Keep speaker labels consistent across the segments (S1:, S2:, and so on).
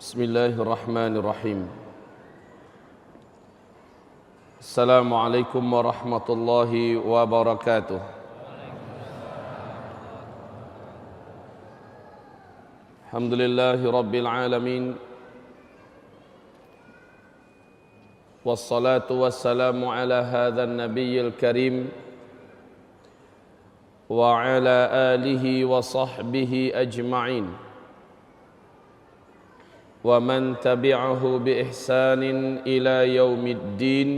S1: Bismillahirrahmanirrahim. Assalamualaikum warahmatullahi wabarakatuh. Alhamdulillahi rabbil alamin. Wassalatu wassalamu ala hadzal nabiyil karim wa ala alihi wa sahbihi ajma'in. ومن تبعه بإحسان إلى يوم الدين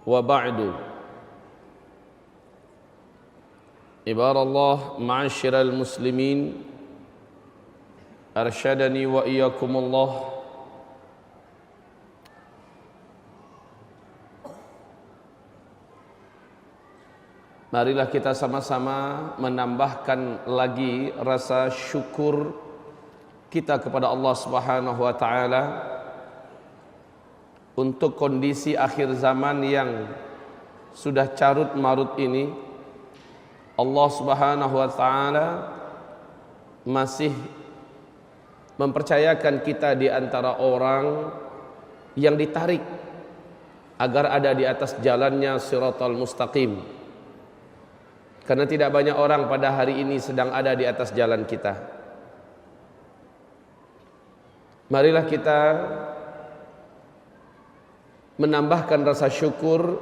S1: وبعد عباد الله معاشر المسلمين أرشدني وإياكم الله marilah kita sama-sama menambahkan lagi rasa syukur kita kepada Allah Subhanahu wa taala untuk kondisi akhir zaman yang sudah carut marut ini. Allah Subhanahu wa taala masih mempercayakan kita di antara orang yang ditarik agar ada di atas jalannya Shiratal Mustaqim. Karena tidak banyak orang pada hari ini sedang ada di atas jalan kita. Marilah kita menambahkan rasa syukur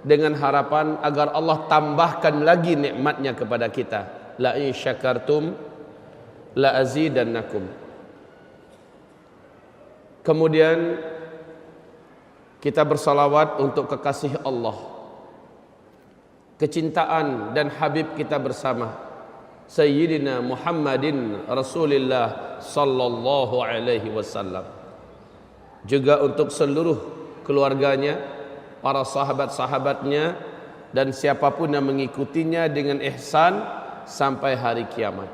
S1: dengan harapan agar Allah tambahkan lagi nikmatnya kepada kita. La in syakartum la azidannakum. Kemudian kita bersalawat untuk kekasih Allah, kecintaan dan Habib kita bersama Sayyidina Muhammadin Rasulullah sallallahu alaihi wasallam. Juga untuk seluruh keluarganya, para sahabat-sahabatnya dan siapapun yang mengikutinya dengan ihsan sampai hari kiamat.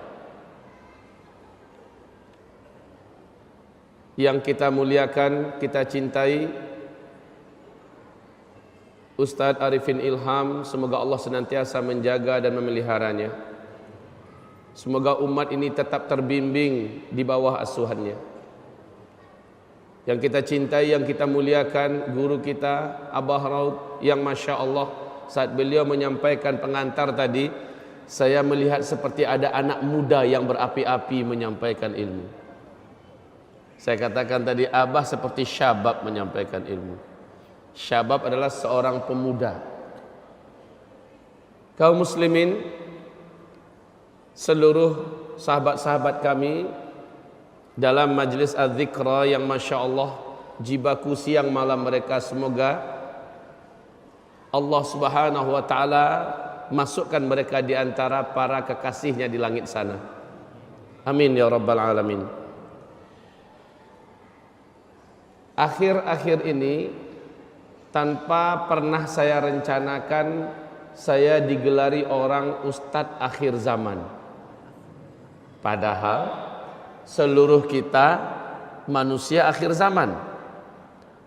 S1: Yang kita muliakan, kita cintai Ustadz Arifin Ilham, semoga Allah senantiasa menjaga dan memeliharanya. Semoga umat ini tetap terbimbing di bawah asuhannya. Yang kita cintai, yang kita muliakan, guru kita Abah Raud, yang Masya Allah saat beliau menyampaikan pengantar tadi, saya melihat seperti ada anak muda yang berapi-api menyampaikan ilmu. Saya katakan tadi Abah seperti syabab menyampaikan ilmu. Syabab adalah seorang pemuda. Kaum muslimin, seluruh sahabat-sahabat kami dalam majlis az-zikra yang Masya Allah jibaku siang malam mereka, semoga Allah Subhanahu wa ta'ala masukkan mereka di antara para kekasihnya di langit sana. Amin ya rabbal alamin. Akhir-akhir ini tanpa pernah saya rencanakan, saya digelari orang Ustadz akhir zaman. Padahal seluruh kita manusia akhir zaman.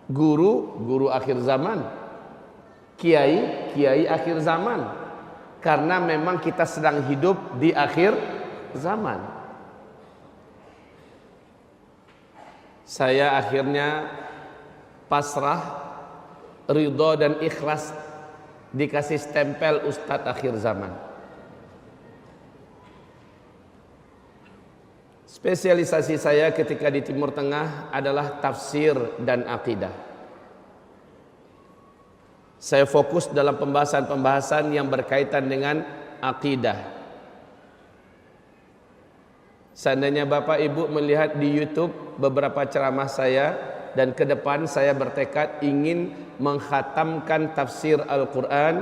S1: Guru akhir zaman. Kiai akhir zaman. Karena memang kita sedang hidup di akhir zaman. Saya akhirnya pasrah, ridho dan ikhlas dikasih stempel Ustadz akhir zaman. Spesialisasi saya ketika di Timur Tengah adalah tafsir dan akidah. Saya fokus dalam pembahasan-pembahasan yang berkaitan dengan akidah. Seandainya Bapak Ibu melihat di YouTube beberapa ceramah saya, dan ke depan saya bertekad ingin mengkhatamkan tafsir Al-Quran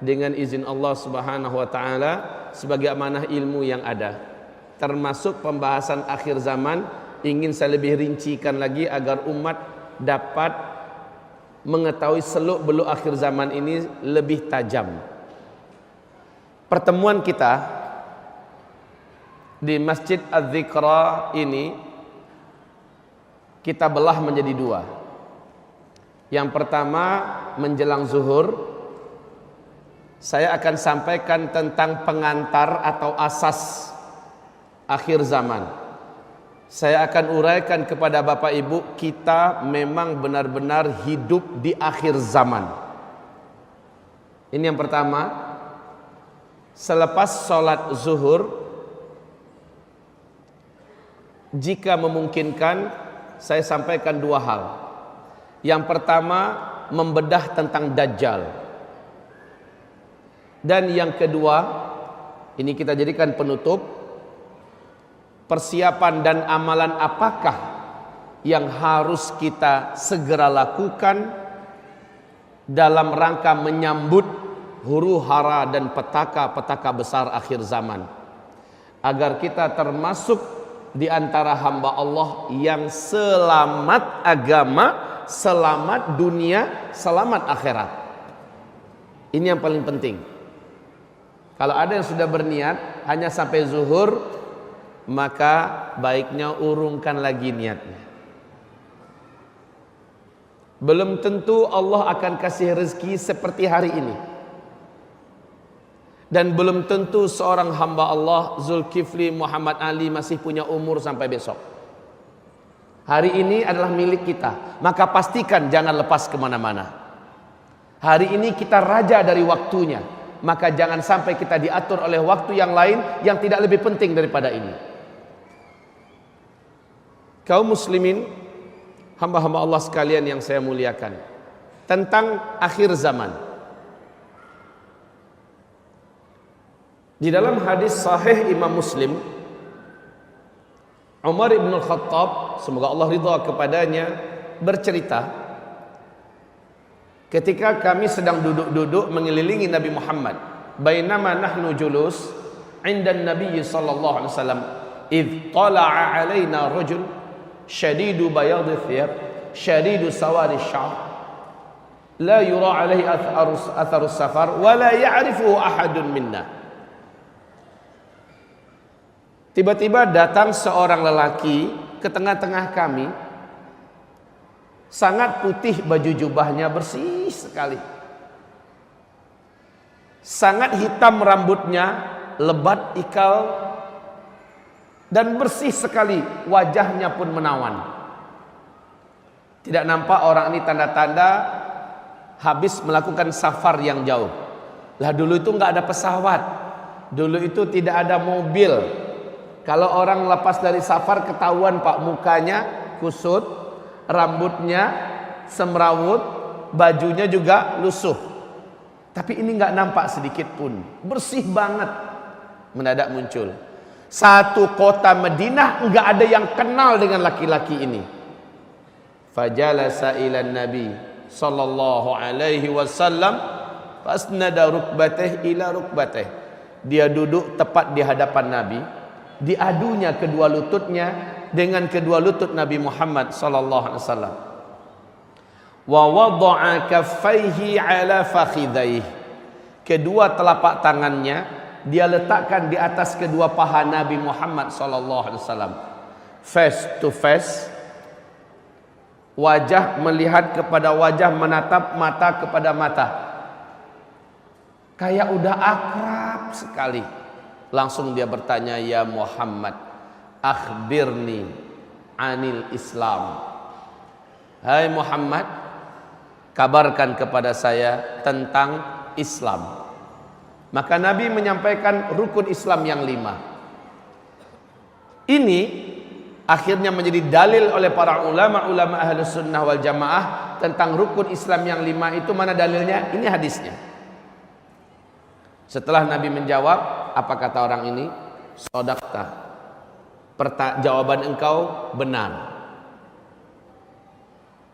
S1: dengan izin Allah Subhanahu wa ta'ala sebagai amanah ilmu yang ada. Termasuk pembahasan akhir zaman, ingin saya lebih rincikan lagi agar umat dapat mengetahui seluk-beluk akhir zaman ini lebih tajam. Pertemuan kita di Masjid Az-Zikra ini kita belah menjadi dua. Yang pertama, menjelang zuhur saya akan sampaikan tentang pengantar atau asas akhir zaman. Saya akan uraikan kepada Bapak Ibu, kita memang benar-benar hidup di akhir zaman. Ini yang pertama. Selepas sholat zuhur, jika memungkinkan, saya sampaikan dua hal. Yang pertama, membedah tentang Dajjal. Dan yang kedua, ini kita jadikan penutup, persiapan dan amalan apakah yang harus kita segera lakukan dalam rangka menyambut huru hara dan petaka-petaka besar akhir zaman, agar kita termasuk di antara hamba Allah yang selamat agama, selamat dunia, selamat akhirat. Ini yang paling penting. Kalau ada yang sudah berniat hanya sampai zuhur, maka baiknya urungkan lagi niatnya. Belum tentu Allah akan kasih rezeki seperti hari ini. Dan belum tentu seorang hamba Allah Zulkifli Muhammad Ali masih punya umur sampai besok. Hari ini adalah milik kita, maka pastikan jangan lepas kemana-mana. Hari ini kita raja dari waktunya, maka jangan sampai kita diatur oleh waktu yang lain yang tidak lebih penting daripada ini. Kaum muslimin, hamba-hamba Allah sekalian yang saya muliakan, tentang akhir zaman. Di dalam hadis sahih Imam Muslim, Umar ibn Khattab, semoga Allah ridha kepadanya, bercerita, ketika kami sedang duduk-duduk mengelilingi Nabi Muhammad, bainama nahnu julus inda Nabi sallallahu alaihi wasallam, idh tala'a alaina rajul shadidu bayadhi thiyab shadidu sawari sya'ar la yura alaihi atharus safar wa la ya'rifuhu ahadun minna. Tiba-tiba datang seorang lelaki ke tengah-tengah kami, sangat putih baju jubahnya, bersih sekali, sangat hitam rambutnya, lebat ikal, dan bersih sekali, wajahnya pun menawan. Tidak nampak orang ini tanda-tanda habis melakukan safar yang jauh. Lah dulu itu nggak ada pesawat, dulu itu tidak ada mobil. Kalau orang lepas dari safar ketahuan Pak, mukanya kusut, rambutnya semrawut, bajunya juga lusuh. Tapi ini nggak nampak sedikit pun, bersih banget. Mendadak muncul satu kota Madinah, nggak ada yang kenal dengan laki-laki ini. Fajalasa ila Nabi sallallahu alaihi wasallam fasnada rukbatih ila rukbatih. Dia duduk tepat di hadapan Nabi, diadunya kedua lututnya dengan kedua lutut Nabi Muhammad sallallahu alaihi wasallam. Wa wada'a kaffaihi ala fakhidhaihi. Kedua telapak tangannya dia letakkan di atas kedua paha Nabi Muhammad sallallahu alaihi wasallam. Face to face, wajah melihat kepada wajah, menatap mata kepada mata. Kayak udah akrab sekali. Langsung dia bertanya, ya Muhammad, akhbirni anil Islam. Hai Muhammad, kabarkan kepada saya tentang Islam. Maka Nabi menyampaikan rukun Islam yang 5. Ini akhirnya menjadi dalil oleh para ulama-ulama Ahlus Sunnah wal Jamaah tentang rukun Islam yang 5 itu. Mana dalilnya? Ini hadisnya. Setelah Nabi menjawab, apa kata orang ini? Shadaqta. Jawaban engkau benar.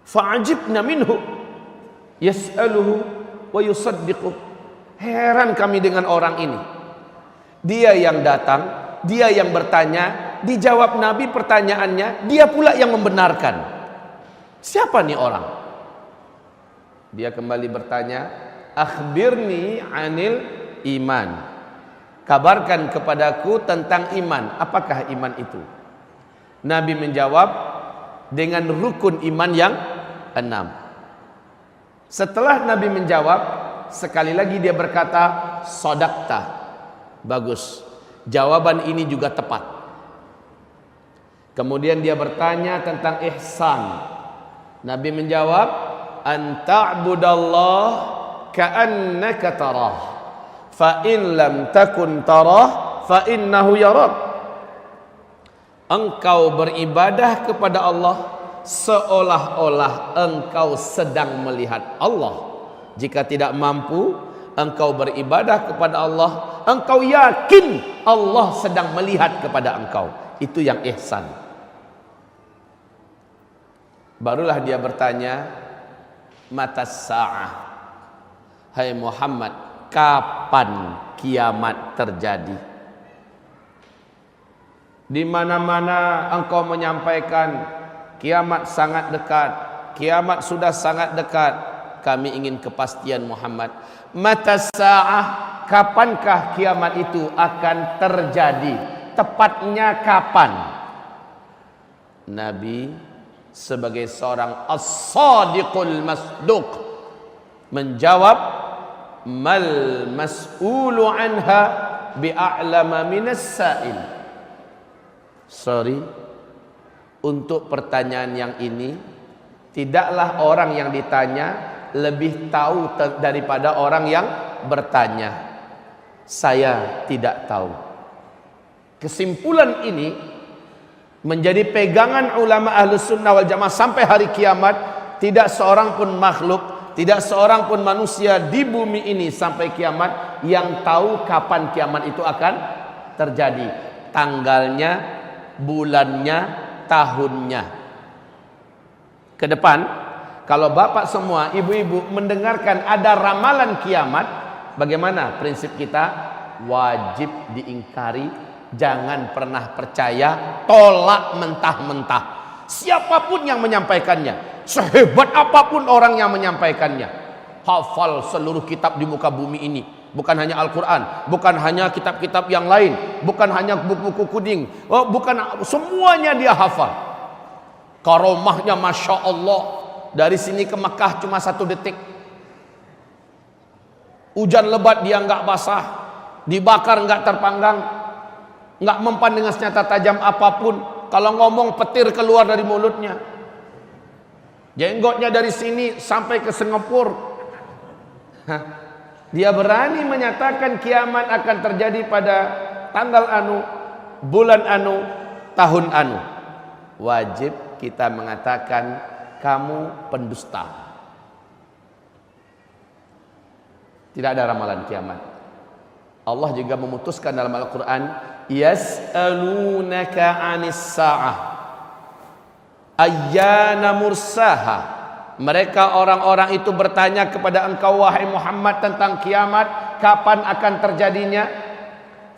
S1: Fa'ajibna minhu yas'aluhu wa yusaddiqu. Heran kami dengan orang ini. Dia yang datang, dia yang bertanya, dijawab Nabi pertanyaannya, dia pula yang membenarkan. Siapa nih orang? Dia kembali bertanya, akhbirni anil iman. Kabarkan kepadaku tentang iman. Apakah iman itu? Nabi menjawab dengan rukun iman yang 6. Setelah Nabi menjawab, sekali lagi dia berkata, shadaqta. Bagus. Jawaban ini juga tepat. Kemudian dia bertanya tentang ihsan. Nabi menjawab, an ta'budallah ka'annaka tarah, fa in lam takun tarah fa innahu yarak. Engkau beribadah kepada Allah seolah-olah engkau sedang melihat Allah. Jika tidak mampu engkau beribadah kepada Allah, engkau yakin Allah sedang melihat kepada engkau. Itu yang ihsan. Barulah dia bertanya, matas sa'ah, hai Muhammad, kapan kiamat terjadi? Di mana-mana engkau menyampaikan kiamat sangat dekat, kiamat sudah sangat dekat. Kami ingin kepastian Muhammad. Matas sa'ah, kapankah kiamat itu akan terjadi? Tepatnya kapan? Nabi sebagai seorang as-sadiqul masduq menjawab, mal mas'ulu anha bi'a'lama minas sa'il. Sorry, untuk pertanyaan yang ini tidaklah orang yang ditanya lebih tahu daripada orang yang bertanya. Saya tidak tahu. Kesimpulan ini menjadi pegangan ulama Ahlus Sunnah wal Jamaah sampai hari kiamat. Tidak seorang pun makhluk, tidak seorang pun manusia di bumi ini sampai kiamat yang tahu kapan kiamat itu akan terjadi. Tanggalnya, bulannya, tahunnya. Ke depan, kalau bapak semua, ibu-ibu mendengarkan ada ramalan kiamat, bagaimana prinsip kita? Wajib diingkari, jangan pernah percaya, tolak mentah-mentah. Siapapun yang menyampaikannya, sehebat apapun orang yang menyampaikannya, hafal seluruh kitab di muka bumi ini, bukan hanya Al-Quran, bukan hanya kitab-kitab yang lain, bukan hanya buku-buku kuning, bukan, semuanya dia hafal. Karomahnya Masya Allah, dari sini ke Mekah cuma 1 detik. Hujan lebat dia nggak basah, dibakar nggak terpanggang, nggak mempan dengan senjata tajam apapun. Kalau ngomong petir keluar dari mulutnya. Jenggotnya dari sini sampai ke Singapura. Dia berani menyatakan kiamat akan terjadi pada tanggal anu, bulan anu, tahun anu. Wajib kita mengatakan kamu pendusta. Tidak ada ramalan kiamat. Allah juga memutuskan dalam Al-Quran, yas'alunaka 'anis sa'ah ayyana mursaha. Mereka orang-orang itu bertanya kepada engkau wahai Muhammad tentang kiamat, kapan akan terjadinya?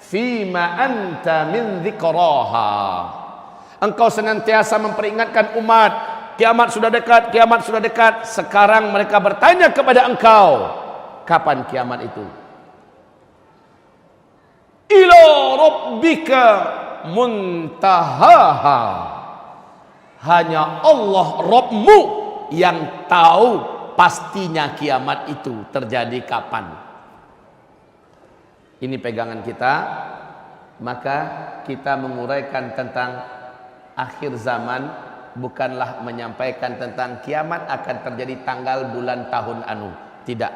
S1: Fima anta min dzikraha. Engkau senantiasa memperingatkan umat, kiamat sudah dekat, kiamat sudah dekat. Sekarang mereka bertanya kepada engkau, kapan kiamat itu? Ila rabbika muntahaha. Hanya Allah Rabbmu yang tahu pastinya kiamat itu terjadi kapan. Ini pegangan kita. Maka kita menguraikan tentang akhir zaman, bukanlah menyampaikan tentang kiamat akan terjadi tanggal, bulan, tahun anu. Tidak.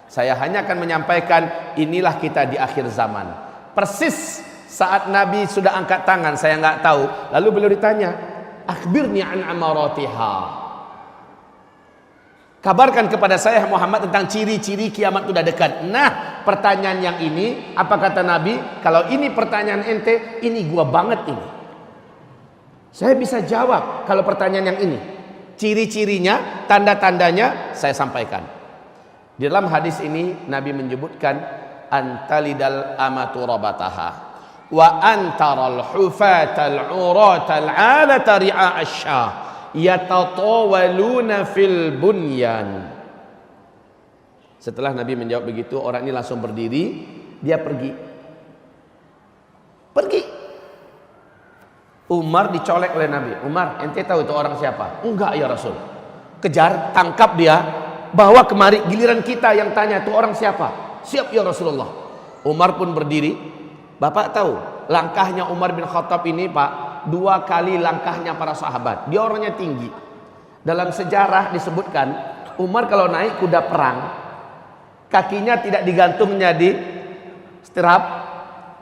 S1: Saya hanya akan menyampaikan inilah kita di akhir zaman. Persis saat Nabi sudah angkat tangan, saya nggak tahu. Lalu beliau ditanya, akhbirni an amaratiha. Kabarkan kepada saya Muhammad tentang ciri-ciri kiamat sudah dekat. Nah, pertanyaan yang ini, apa kata Nabi? Kalau ini pertanyaan ente, ini gua banget ini. Saya bisa jawab kalau pertanyaan yang ini. Ciri-cirinya, tanda-tandanya saya sampaikan. Di dalam hadis ini Nabi menyebutkan antalidal amatu rabataha wa antaral hufatal uratal alata ri'a asyah yatatawaluna fil bunyan. Setelah Nabi menjawab begitu, orang ini langsung berdiri, dia pergi. Umar dicolek oleh Nabi. Umar, ente tahu itu orang siapa? Enggak ya Rasul. Kejar, tangkap dia, bawa kemari, giliran kita yang tanya itu orang siapa? Siap ya Rasulullah. Umar pun berdiri. Bapak tahu langkahnya Umar bin Khattab ini Pak, 2 kali langkahnya para sahabat. Dia orangnya tinggi. Dalam sejarah disebutkan Umar kalau naik kuda perang, kakinya tidak digantungnya di stirap,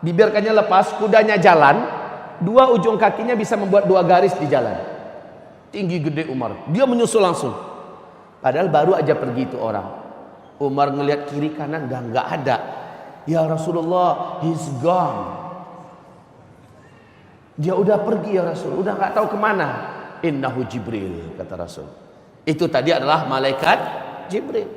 S1: dibiarkannya lepas, kudanya jalan, 2 ujung kakinya bisa membuat 2 garis di jalan. Tinggi gede Umar, dia menyusul langsung. Padahal baru aja pergi itu orang. Umar ngelihat kiri kanan, nggak ada. Ya Rasulullah, he's gone. Dia udah pergi ya Rasul, udah nggak tahu kemana. Innahu Jibril, kata Rasul. Itu tadi adalah malaikat Jibril.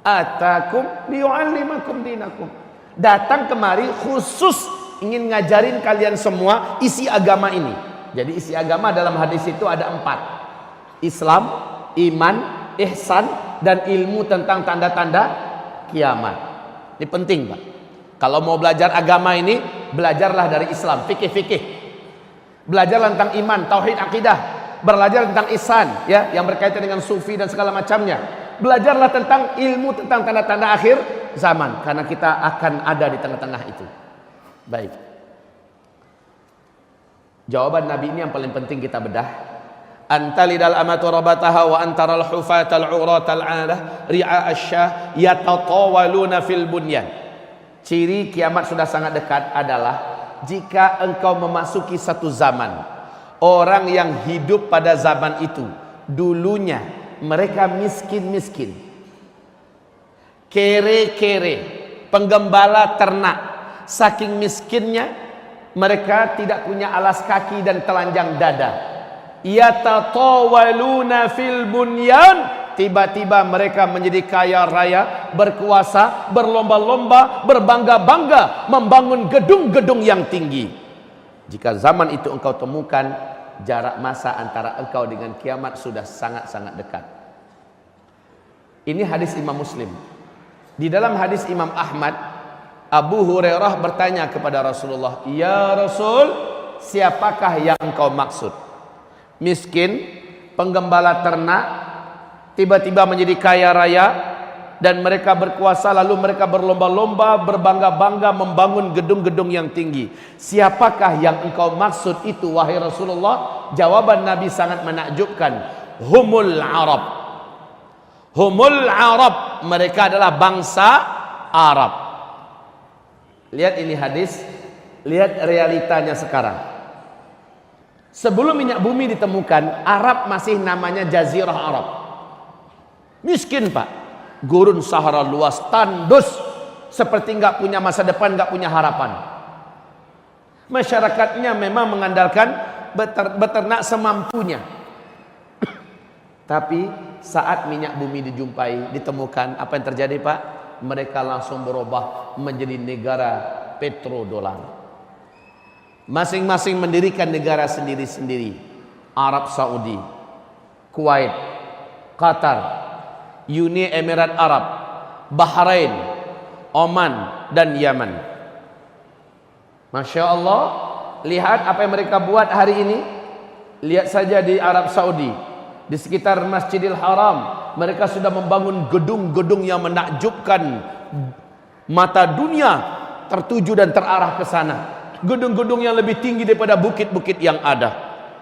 S1: Atakum liyu'allimakum dinakum. Datang kemari khusus ingin ngajarin kalian semua isi agama ini. Jadi isi agama dalam hadis itu ada 4. Islam, iman, ihsan, dan ilmu tentang tanda-tanda kiamat. Ini penting Pak. Kalau mau belajar agama ini, belajarlah dari Islam, fikih-fikih. Belajar tentang iman, tauhid, akidah. Belajar tentang ihsan, ya, yang berkaitan dengan sufi dan segala macamnya. Belajarlah tentang ilmu tentang tanda-tanda akhir zaman, karena kita akan ada di tengah-tengah itu. Baik. Jawaban Nabi ini yang paling penting kita bedah. Antalidal amatu rabataha wa antaral hufatal uratal alah ri'a asyah yatatawaluna fil bunyan. Ciri kiamat sudah sangat dekat adalah jika engkau memasuki satu zaman, orang yang hidup pada zaman itu dulunya mereka miskin-miskin, kere-kere, penggembala ternak. Saking miskinnya mereka tidak punya alas kaki dan telanjang dada. Yatatawaluna fil bunyan. Tiba-tiba mereka menjadi kaya raya, berkuasa, berlomba-lomba, berbangga-bangga membangun gedung-gedung yang tinggi. Jika zaman itu engkau temukan, jarak masa antara engkau dengan kiamat sudah sangat-sangat dekat. Ini hadis Imam Muslim. Di dalam hadis Imam Ahmad, Abu Hurairah bertanya kepada Rasulullah, "Ya Rasul, siapakah yang engkau maksud? Miskin, penggembala ternak, tiba-tiba menjadi kaya raya, dan mereka berkuasa, lalu mereka berlomba-lomba, berbangga-bangga membangun gedung-gedung yang tinggi. Siapakah yang engkau maksud itu, wahai Rasulullah?" Jawaban Nabi sangat menakjubkan. Humul Arab. Humul Arab. Mereka adalah bangsa Arab. Lihat ini hadis, lihat realitanya sekarang. Sebelum minyak bumi ditemukan, Arab masih namanya Jazirah Arab. Miskin Pak, gurun Sahara luas, tandus, seperti nggak punya masa depan, nggak punya harapan. Masyarakatnya memang mengandalkan beternak semampunya. Tapi saat minyak bumi ditemukan, apa yang terjadi Pak? Mereka langsung berubah menjadi negara petrodolar. Masing-masing mendirikan negara sendiri-sendiri. Arab Saudi, Kuwait, Qatar, Uni Emirat Arab, Bahrain, Oman, dan Yaman. Masya Allah, lihat apa yang mereka buat hari ini. Lihat saja di Arab Saudi, di sekitar Masjidil Haram, mereka sudah membangun gedung-gedung yang menakjubkan. Mata dunia tertuju dan terarah ke sana. Gedung-gedung yang lebih tinggi daripada bukit-bukit yang ada.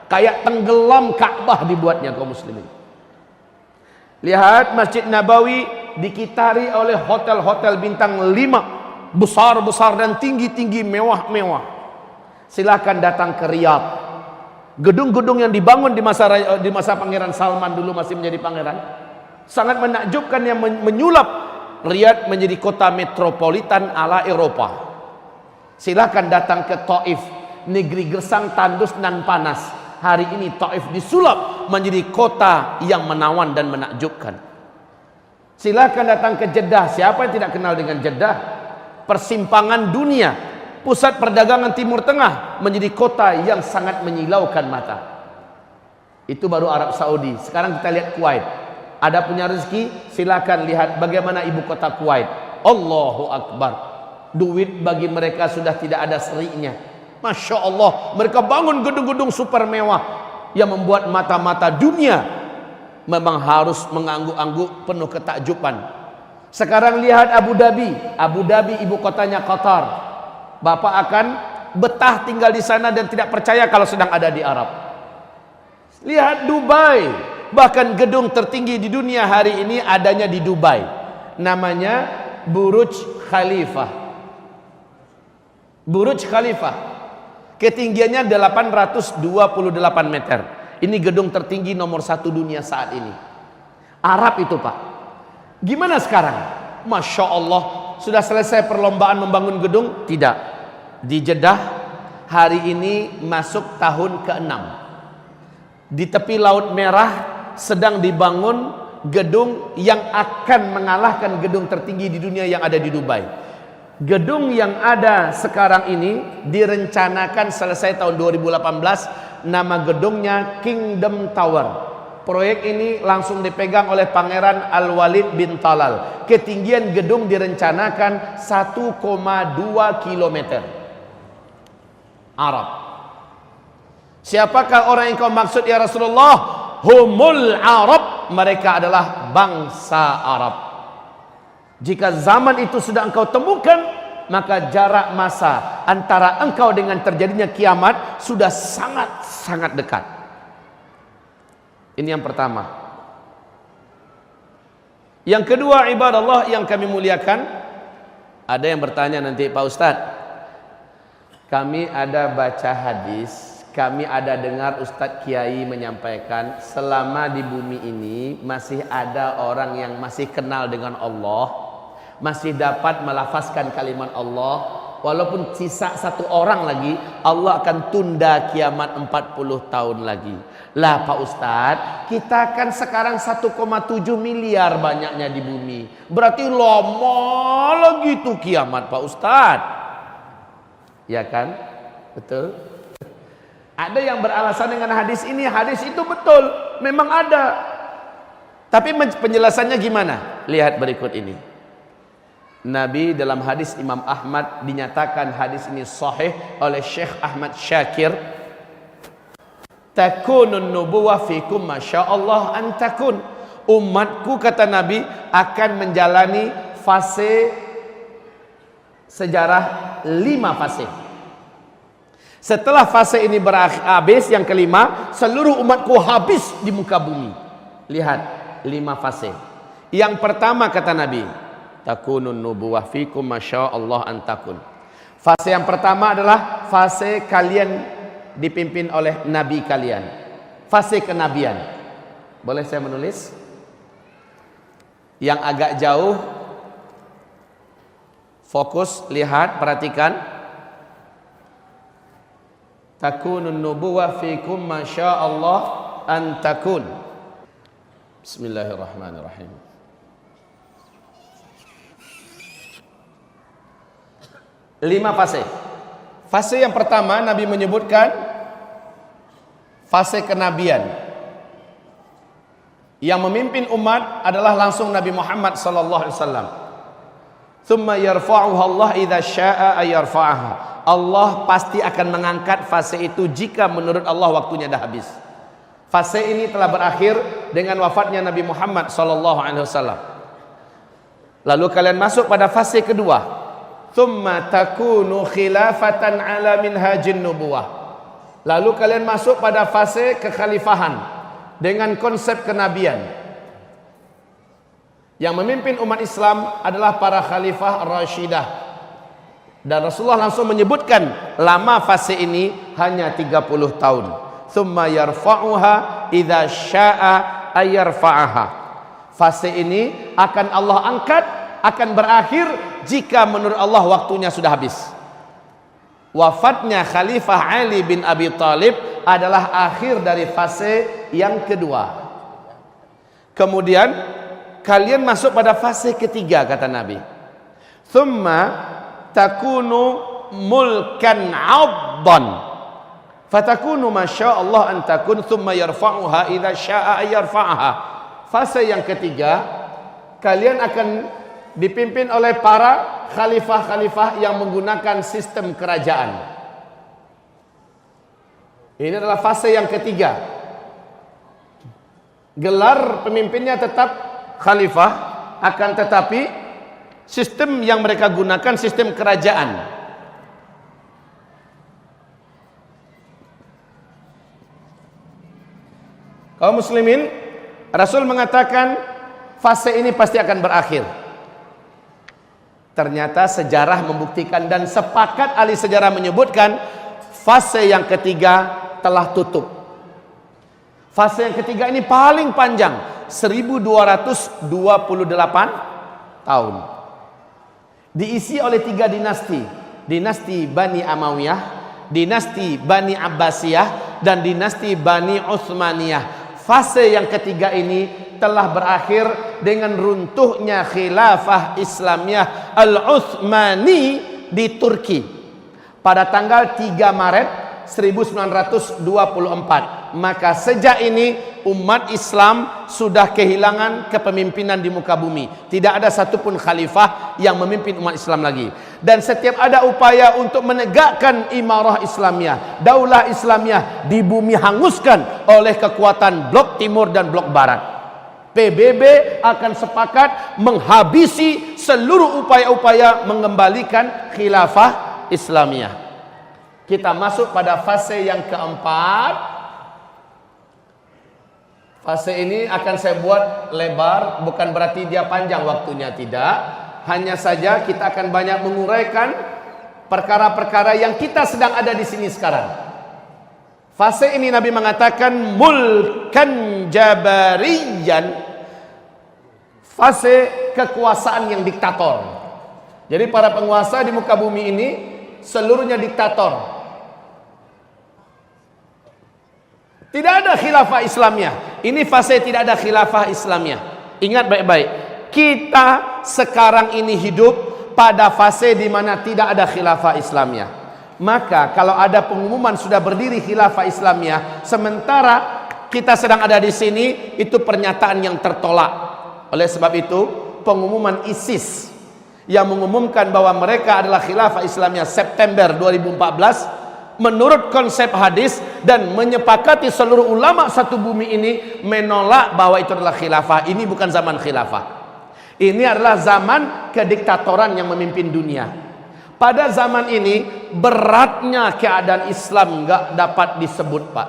S1: Kayak tenggelam Ka'bah dibuatnya kaum muslimin. Lihat Masjid Nabawi dikitari oleh hotel-hotel bintang 5, besar-besar dan tinggi-tinggi, mewah-mewah. Silakan datang ke Riyadh. Gedung-gedung yang dibangun di masa Pangeran Salman dulu masih menjadi pangeran, sangat menakjubkan, yang menyulap Riyadh menjadi kota metropolitan ala Eropa. Silakan datang ke Taif, negeri gersang, tandus, dan panas. Hari ini Taif disulap menjadi kota yang menawan dan menakjubkan. Silakan datang ke Jeddah. Siapa yang tidak kenal dengan Jeddah? Persimpangan dunia, pusat perdagangan Timur Tengah, menjadi kota yang sangat menyilaukan mata. Itu baru Arab Saudi. Sekarang kita lihat Kuwait. Ada punya rezeki, silakan lihat bagaimana ibu kota Kuwait. Allahu Akbar. Duit bagi mereka sudah tidak ada serinya. Masya Allah, mereka bangun gedung-gedung super mewah yang membuat mata-mata dunia memang harus mengangguk-angguk penuh ketakjuban. Sekarang lihat Abu Dhabi. Abu Dhabi ibu kotanya Qatar. Bapak akan betah tinggal di sana dan tidak percaya kalau sedang ada di Arab. Lihat Dubai, bahkan gedung tertinggi di dunia hari ini adanya di Dubai. Namanya Burj Khalifa. Burj Khalifa. Ketinggiannya 828 meter. Ini gedung tertinggi nomor 1 dunia saat ini. Arab itu, Pak. Gimana sekarang? Masya Allah, sudah selesai perlombaan membangun gedung? Tidak. Di Jeddah hari ini masuk tahun ke-6. Di tepi Laut Merah sedang dibangun gedung yang akan mengalahkan gedung tertinggi di dunia yang ada di Dubai. Gedung yang ada sekarang ini direncanakan selesai tahun 2018. Nama gedungnya Kingdom Tower. Proyek ini langsung dipegang oleh Pangeran Al-Walid bin Talal. Ketinggian gedung direncanakan 1,2 kilometer. Arab. Siapakah orang yang kau maksud ya Rasulullah? Humul Arab. Mereka adalah bangsa Arab. Jika zaman itu sudah engkau temukan, maka jarak masa antara engkau dengan terjadinya kiamat sudah sangat-sangat dekat. Ini yang pertama. Yang kedua, ibadah Allah yang kami muliakan. Ada yang bertanya nanti, Pak Ustadz, kami ada baca hadis, kami ada dengar Ustadz Kiai menyampaikan, selama di bumi ini masih ada orang yang masih kenal dengan Allah, masih dapat melafazkan kalimat Allah. Walaupun sisa 1 orang lagi, Allah akan tunda kiamat 40 tahun lagi. Lah Pak Ustadz, kita kan sekarang 1,7 miliar banyaknya di bumi. Berarti lama lagi tuh kiamat Pak Ustadz. Ya kan? Betul? Ada yang beralasan dengan hadis ini, hadis itu betul, memang ada. Tapi penjelasannya gimana? Lihat berikut ini. Nabi dalam hadis Imam Ahmad, dinyatakan hadis ini sahih oleh Syekh Ahmad Syakir, takunun nubuwah fikum masyaallah an takun. Umatku, kata Nabi, akan menjalani fase sejarah 5 fase. Setelah fase ini habis, yang kelima, seluruh umatku habis di muka bumi. Lihat 5 fase. Yang pertama kata Nabi, takunun nubuwah fikum masyaallah an takun. Fase yang pertama adalah fase kalian dipimpin oleh nabi kalian. Fase kenabian. Boleh saya menulis? Yang agak jauh, fokus, lihat, perhatikan. Takunun nubuwah fikum masyaallah an takun. Bismillahirrahmanirrahim. 5 fase. Fase yang pertama Nabi menyebutkan fase kenabian. Yang memimpin umat adalah langsung Nabi Muhammad sallallahu alaihi wasallam. Tsumma yarfa'uha Allah idza syaa'a ayarfa'aha. Allah pasti akan mengangkat fase itu jika menurut Allah waktunya dah habis. Fase ini telah berakhir dengan wafatnya Nabi Muhammad sallallahu alaihi wasallam. Lalu kalian masuk pada fase kedua. Thumma takunu khilafatan ala minhajin nubuwah. Lalu kalian masuk pada fase kekhalifahan dengan konsep kenabian. Yang memimpin umat Islam adalah para khalifah Rashidah. Dan Rasulullah langsung menyebutkan lama fase ini hanya 30 tahun. Thumma yarfa'uha idza syaa'a ayarfa'aha. Fase ini akan Allah angkat, akan berakhir jika menurut Allah waktunya sudah habis. Wafatnya Khalifah Ali bin Abi Thalib adalah akhir dari fase yang kedua. Kemudian kalian masuk pada fase ketiga kata Nabi. Thumma takunu mulkan 'addan. Fatakunu masyaallah an takun thumma yarfa'uha idza syaa'a yarfa'aha. Fase yang ketiga, kalian akan dipimpin oleh para khalifah-khalifah yang menggunakan sistem kerajaan. Ini adalah fase yang ketiga. Gelar pemimpinnya tetap khalifah, akan tetapi sistem yang mereka gunakan sistem kerajaan. Kaum muslimin, Rasul mengatakan fase ini pasti akan berakhir. Ternyata sejarah membuktikan dan sepakat ahli sejarah menyebutkan fase yang ketiga telah tutup. Fase yang ketiga ini paling panjang, 1228 tahun. Diisi oleh 3 dinasti. Dinasti Bani Amawiyah, dinasti Bani Abbasiyah, dan dinasti Bani Utsmaniyah. Fase yang ketiga ini telah berakhir dengan runtuhnya khilafah Islamiyah Al-Utsmani di Turki pada tanggal 3 Maret 1924. Maka sejak ini umat Islam sudah kehilangan kepemimpinan di muka bumi. Tidak ada satupun khalifah yang memimpin umat Islam lagi. Dan setiap ada upaya untuk menegakkan imarah Islamiyah, daulah Islamiyah, di bumi hanguskan oleh kekuatan blok timur dan blok barat. PBB akan sepakat menghabisi seluruh upaya-upaya mengembalikan khilafah Islamiyah. Kita masuk pada fase yang keempat. Fase ini akan saya buat lebar, bukan berarti dia panjang waktunya, tidak. Hanya saja kita akan banyak menguraikan perkara-perkara yang kita sedang ada di sini sekarang. Fase ini Nabi mengatakan mulkan jabariyan, fase kekuasaan yang diktator. Jadi para penguasa di muka bumi ini seluruhnya diktator. Tidak ada khilafah Islamiyah. Ini fase tidak ada khilafah Islamiyah. Ingat baik-baik. Kita sekarang ini hidup pada fase di mana tidak ada khilafah Islamiyah. Maka kalau ada pengumuman sudah berdiri khilafah Islamiyah, sementara kita sedang ada di sini, itu pernyataan yang tertolak. Oleh sebab itu, pengumuman ISIS yang mengumumkan bahwa mereka adalah khilafah Islamiyah September 2014, menurut konsep hadis dan menyepakati seluruh ulama satu bumi ini menolak bahwa itu adalah khilafah. Ini bukan zaman khilafah. Ini adalah zaman kediktatoran yang memimpin dunia. Pada zaman ini beratnya keadaan Islam nggak dapat disebut, Pak.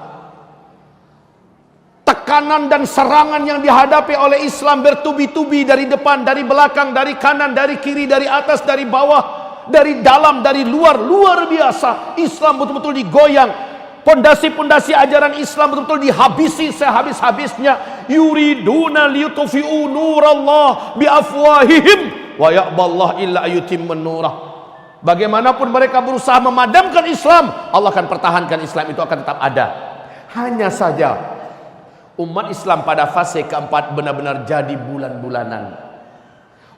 S1: Tekanan dan serangan yang dihadapi oleh Islam bertubi-tubi dari depan, dari belakang, dari kanan, dari kiri, dari atas, dari bawah, dari dalam, dari luar, luar biasa. Islam betul-betul digoyang. Pondasi-pondasi ajaran Islam betul-betul dihabisi sehabis-habisnya. Yuriduna liyutfi'u nurallah biafwahihim wa ya'ballahu illa ayyutimman nurah. Bagaimanapun mereka berusaha memadamkan Islam, Allah akan pertahankan Islam itu akan tetap ada. Hanya saja umat Islam pada fase keempat benar-benar jadi bulan-bulanan.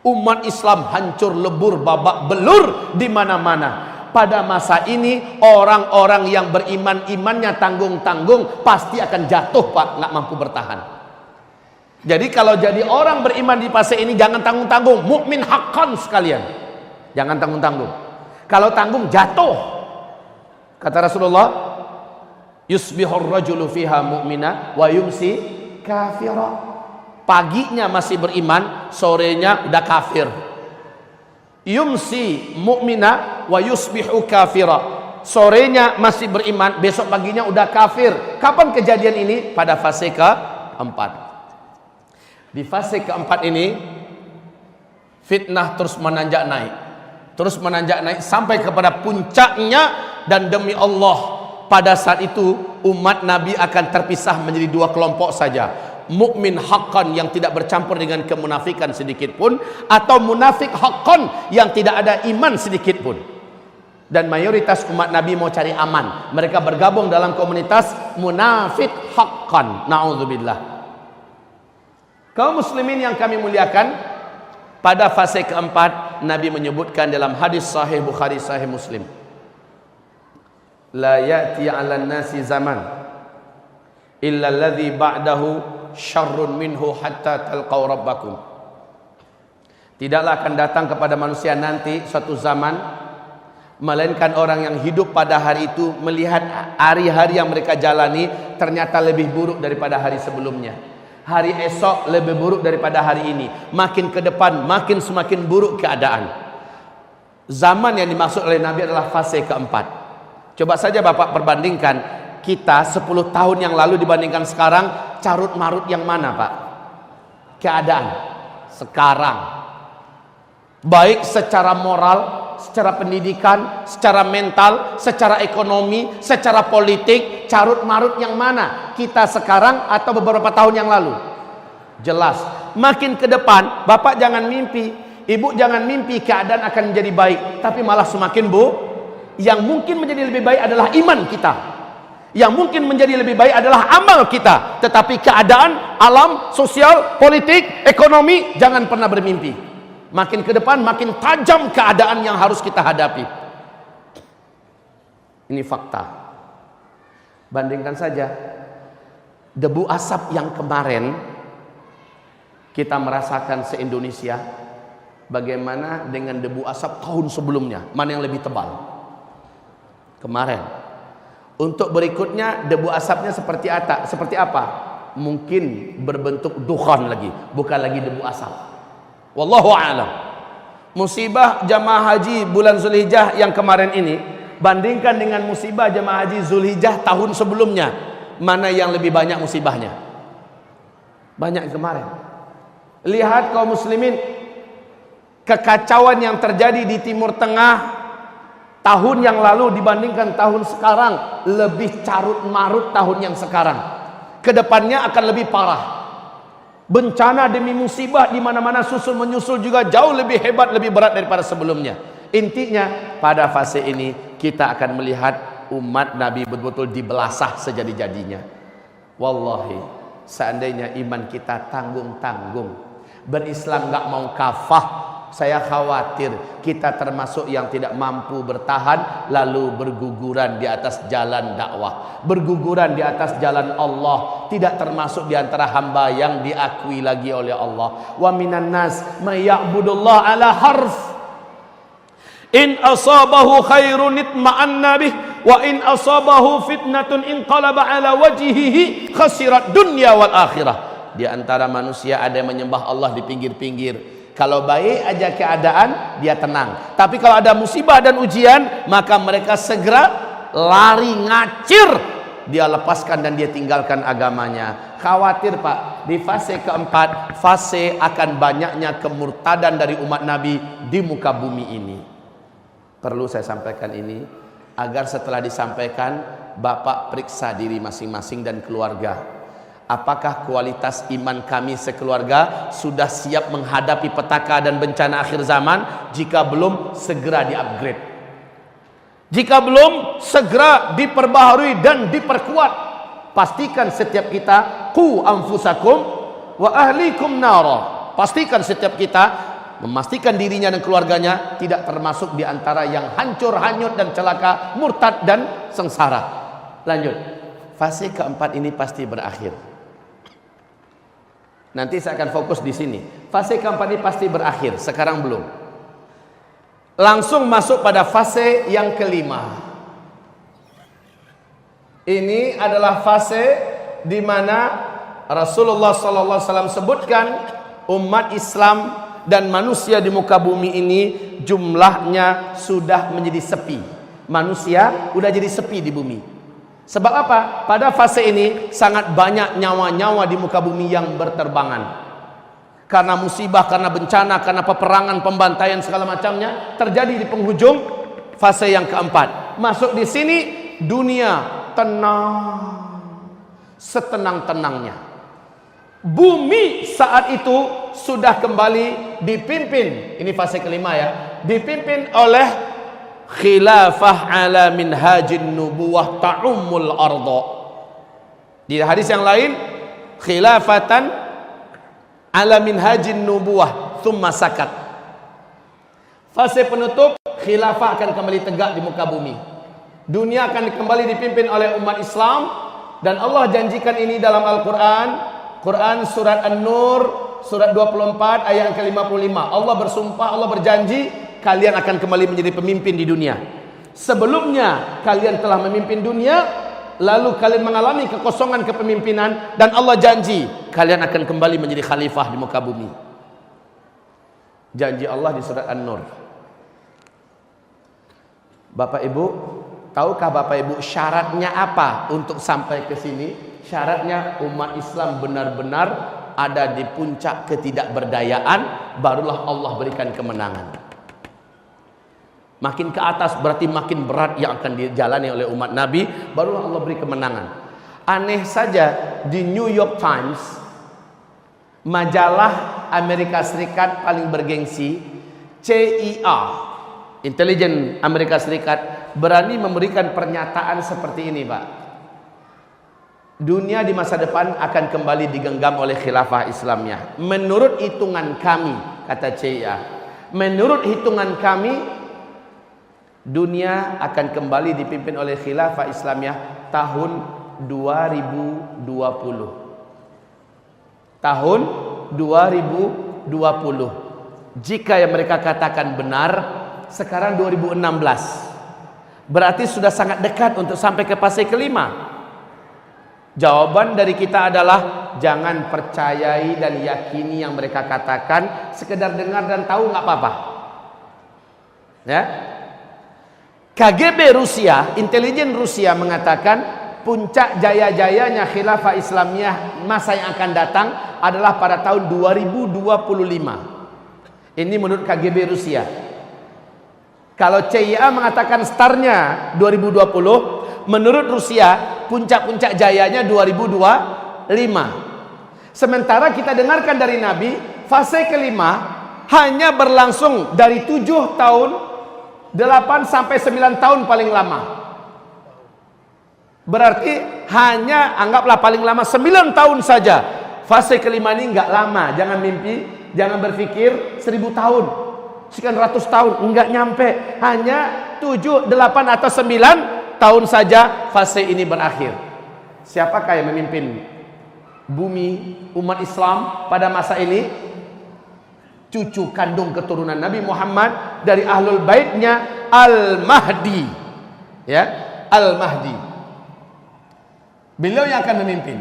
S1: Umat Islam hancur lebur, babak belur di mana-mana. Pada masa ini orang-orang yang beriman, imannya tanggung-tanggung, pasti akan jatuh, Pak, nggak mampu bertahan. Jadi kalau jadi orang beriman di fase ini jangan tanggung-tanggung, mukmin haqqan sekalian. Jangan tanggung-tanggung. Kalau tanggung jatuh. Kata Rasulullah, yusbihur rajulu fiha mu'mina wa yumsi kafira. Paginya masih beriman, sorenya udah kafir. Yumsi mu'mina wa yusbihu kafira. Sorenya masih beriman, besok paginya udah kafir. Kapan kejadian ini? Pada fase keempat. Di fase keempat ini fitnah terus menanjak naik. Terus menanjak naik sampai kepada puncaknya, dan demi Allah pada saat itu umat Nabi akan terpisah menjadi 2 kelompok saja. Mukmin haqqan yang tidak bercampur dengan kemunafikan sedikit pun, atau munafik haqqan yang tidak ada iman sedikit pun. Dan mayoritas umat Nabi mau cari aman, mereka bergabung dalam komunitas munafik haqqan. Na'udzubillah. Kaum muslimin yang kami muliakan, pada fase keempat Nabi menyebutkan dalam hadis sahih Bukhari, sahih Muslim, la ya'ti 'alan nasi zaman illa alladhi ba'dahu syarrun minhu hatta talqaw rabbakum. Tidaklah akan datang kepada manusia nanti suatu zaman, melainkan orang yang hidup pada hari itu melihat hari-hari yang mereka jalani ternyata lebih buruk daripada hari sebelumnya. Hari esok lebih buruk daripada hari ini. Makin ke depan makin semakin buruk keadaan. Zaman yang dimaksud oleh Nabi adalah fase keempat. Coba saja Bapak perbandingkan kita 10 tahun yang lalu dibandingkan sekarang, carut marut yang mana Pak? Keadaan sekarang, baik secara moral, secara pendidikan, secara mental, secara ekonomi, secara politik, carut marut yang mana? Kita sekarang atau beberapa tahun yang lalu? Jelas, makin ke depan, Bapak jangan mimpi, Ibu jangan mimpi keadaan akan menjadi baik, tapi malah semakin yang mungkin menjadi lebih baik adalah iman kita. Yang mungkin menjadi lebih baik adalah amal kita. Tetapi keadaan, alam, sosial, politik, ekonomi, jangan pernah bermimpi. Makin ke depan, makin tajam keadaan yang harus kita hadapi. Ini fakta. Bandingkan saja, debu asap yang kemarin kita merasakan se-Indonesia, bagaimana dengan debu asap tahun sebelumnya? Mana yang lebih tebal? Kemarin. Untuk berikutnya debu asapnya seperti apa? Mungkin berbentuk dukhan lagi, bukan lagi debu asap. Wallahu a'lam. Musibah jamaah haji bulan Zulhijjah yang kemarin ini, bandingkan dengan musibah jamaah haji Zulhijjah tahun sebelumnya, mana yang lebih banyak musibahnya? Banyak kemarin. Lihat kaum muslimin, kekacauan yang terjadi di Timur Tengah tahun yang lalu dibandingkan tahun sekarang, lebih carut marut tahun yang sekarang. Kedepannya akan lebih parah. Bencana demi musibah di mana-mana susul menyusul juga jauh lebih hebat, lebih berat daripada sebelumnya. Intinya pada fase ini kita akan melihat umat Nabi betul-betul dibelasah sejadi-jadinya. Wallahi, seandainya iman kita tanggung-tanggung, berislam gak mau kafah, saya khawatir kita termasuk yang tidak mampu bertahan lalu berguguran di atas jalan dakwah, berguguran di atas jalan Allah, tidak termasuk di antara hamba yang diakui lagi oleh Allah. Wa minan nas may ya'budullah ala harf, in asabahu khairun itma'anna bih, wa in asabahu fitnatun inqalaba ala wajhihi khasirat dunya wal akhirah. Di antara manusia ada yang menyembah Allah di pinggir-pinggir. Kalau baik aja keadaan, dia tenang. Tapi kalau ada musibah dan ujian, maka mereka segera lari ngacir. Dia lepaskan dan dia tinggalkan agamanya. Khawatir Pak, di fase keempat, fase akan banyaknya kemurtadan dari umat Nabi di muka bumi ini. Perlu saya sampaikan ini, agar setelah disampaikan, Bapak periksa diri masing-masing dan keluarga. Apakah kualitas iman kami sekeluarga sudah siap menghadapi petaka dan bencana akhir zaman? Jika belum, segera di-upgrade. Jika belum, segera diperbaharui dan diperkuat. Pastikan setiap kita, qu anfusakum wa ahlikum nara. Pastikan setiap kita memastikan dirinya dan keluarganya tidak termasuk di antara yang hancur, hanyut dan celaka, murtad dan sengsara. Lanjut. Fase keempat ini pasti berakhir. Nanti saya akan fokus di sini. Fase keempat ini pasti berakhir, sekarang belum. Langsung masuk pada fase yang kelima. Ini adalah fase di mana Rasulullah SAW sebutkan umat Islam dan manusia di muka bumi ini jumlahnya sudah menjadi sepi. Manusia udah jadi sepi di bumi. Sebab apa? Pada fase ini sangat banyak nyawa-nyawa di muka bumi yang berterbangan. Karena musibah, karena bencana, karena peperangan, pembantaian segala macamnya terjadi di penghujung fase yang keempat. Masuk di sini dunia tenang, setenang-tenangnya. Bumi saat itu sudah kembali dipimpin. Ini fase kelima ya. Dipimpin oleh khilafah ala minhajin nubuwah ta'ummul arda. Di hadis yang lain, khilafatan ala minhajin nubuwah thumma sakat. Fase penutup, khilafah akan kembali tegak di muka bumi. Dunia akan kembali dipimpin oleh umat Islam, dan Allah janjikan ini dalam Al-Quran. Quran surat An-Nur surat 24 ayat ke-55. Allah bersumpah, Allah berjanji, kalian akan kembali menjadi pemimpin di dunia. Sebelumnya kalian telah memimpin dunia, lalu kalian mengalami kekosongan kepemimpinan, dan Allah janji kalian akan kembali menjadi khalifah di muka bumi. Janji Allah di surat An-Nur. Bapak Ibu, Tahukah Bapak Ibu syaratnya apa untuk sampai ke sini? Syaratnya umat Islam benar-benar ada di puncak ketidakberdayaan, barulah Allah berikan kemenangan. Makin ke atas berarti makin berat yang akan dijalani oleh umat Nabi, barulah Allah beri kemenangan. Aneh saja, di New York Times, majalah Amerika Serikat paling bergengsi, CIA, intelijen Amerika Serikat, berani memberikan pernyataan seperti ini, Pak. Dunia di masa depan akan kembali digenggam oleh khilafah Islamiyah. Menurut hitungan kami, kata CIA, menurut hitungan kami, dunia akan kembali dipimpin oleh khilafah Islamiyah tahun 2020. Tahun 2020. Jika yang mereka katakan benar, sekarang 2016. Berarti sudah sangat dekat untuk sampai ke fase kelima. Jawaban dari kita adalah jangan percayai dan yakini yang mereka katakan, sekedar dengar dan tahu nggak apa-apa. Ya. KGB Rusia, intelijen Rusia mengatakan puncak jaya-jayanya khilafah Islamiyah masa yang akan datang adalah pada tahun 2025. Ini menurut KGB Rusia. Kalau CIA mengatakan startnya 2020, menurut Rusia puncak-puncak jayanya 2025. Sementara kita dengarkan dari Nabi, fase kelima hanya berlangsung dari 7 tahun, 8 sampai 9 tahun paling lama. Berarti hanya anggaplah paling lama 9 tahun saja. Fase kelima ini enggak lama. Jangan mimpi, jangan berpikir 1000 tahun, sekian ratus tahun, enggak nyampe. Hanya 7, 8 atau 9 tahun saja fase ini berakhir. Siapakah yang memimpin bumi umat Islam pada masa ini? Cucu kandung keturunan Nabi Muhammad dari ahlul baitnya, Al-Mahdi. Ya, Al-Mahdi. Beliau yang akan memimpin.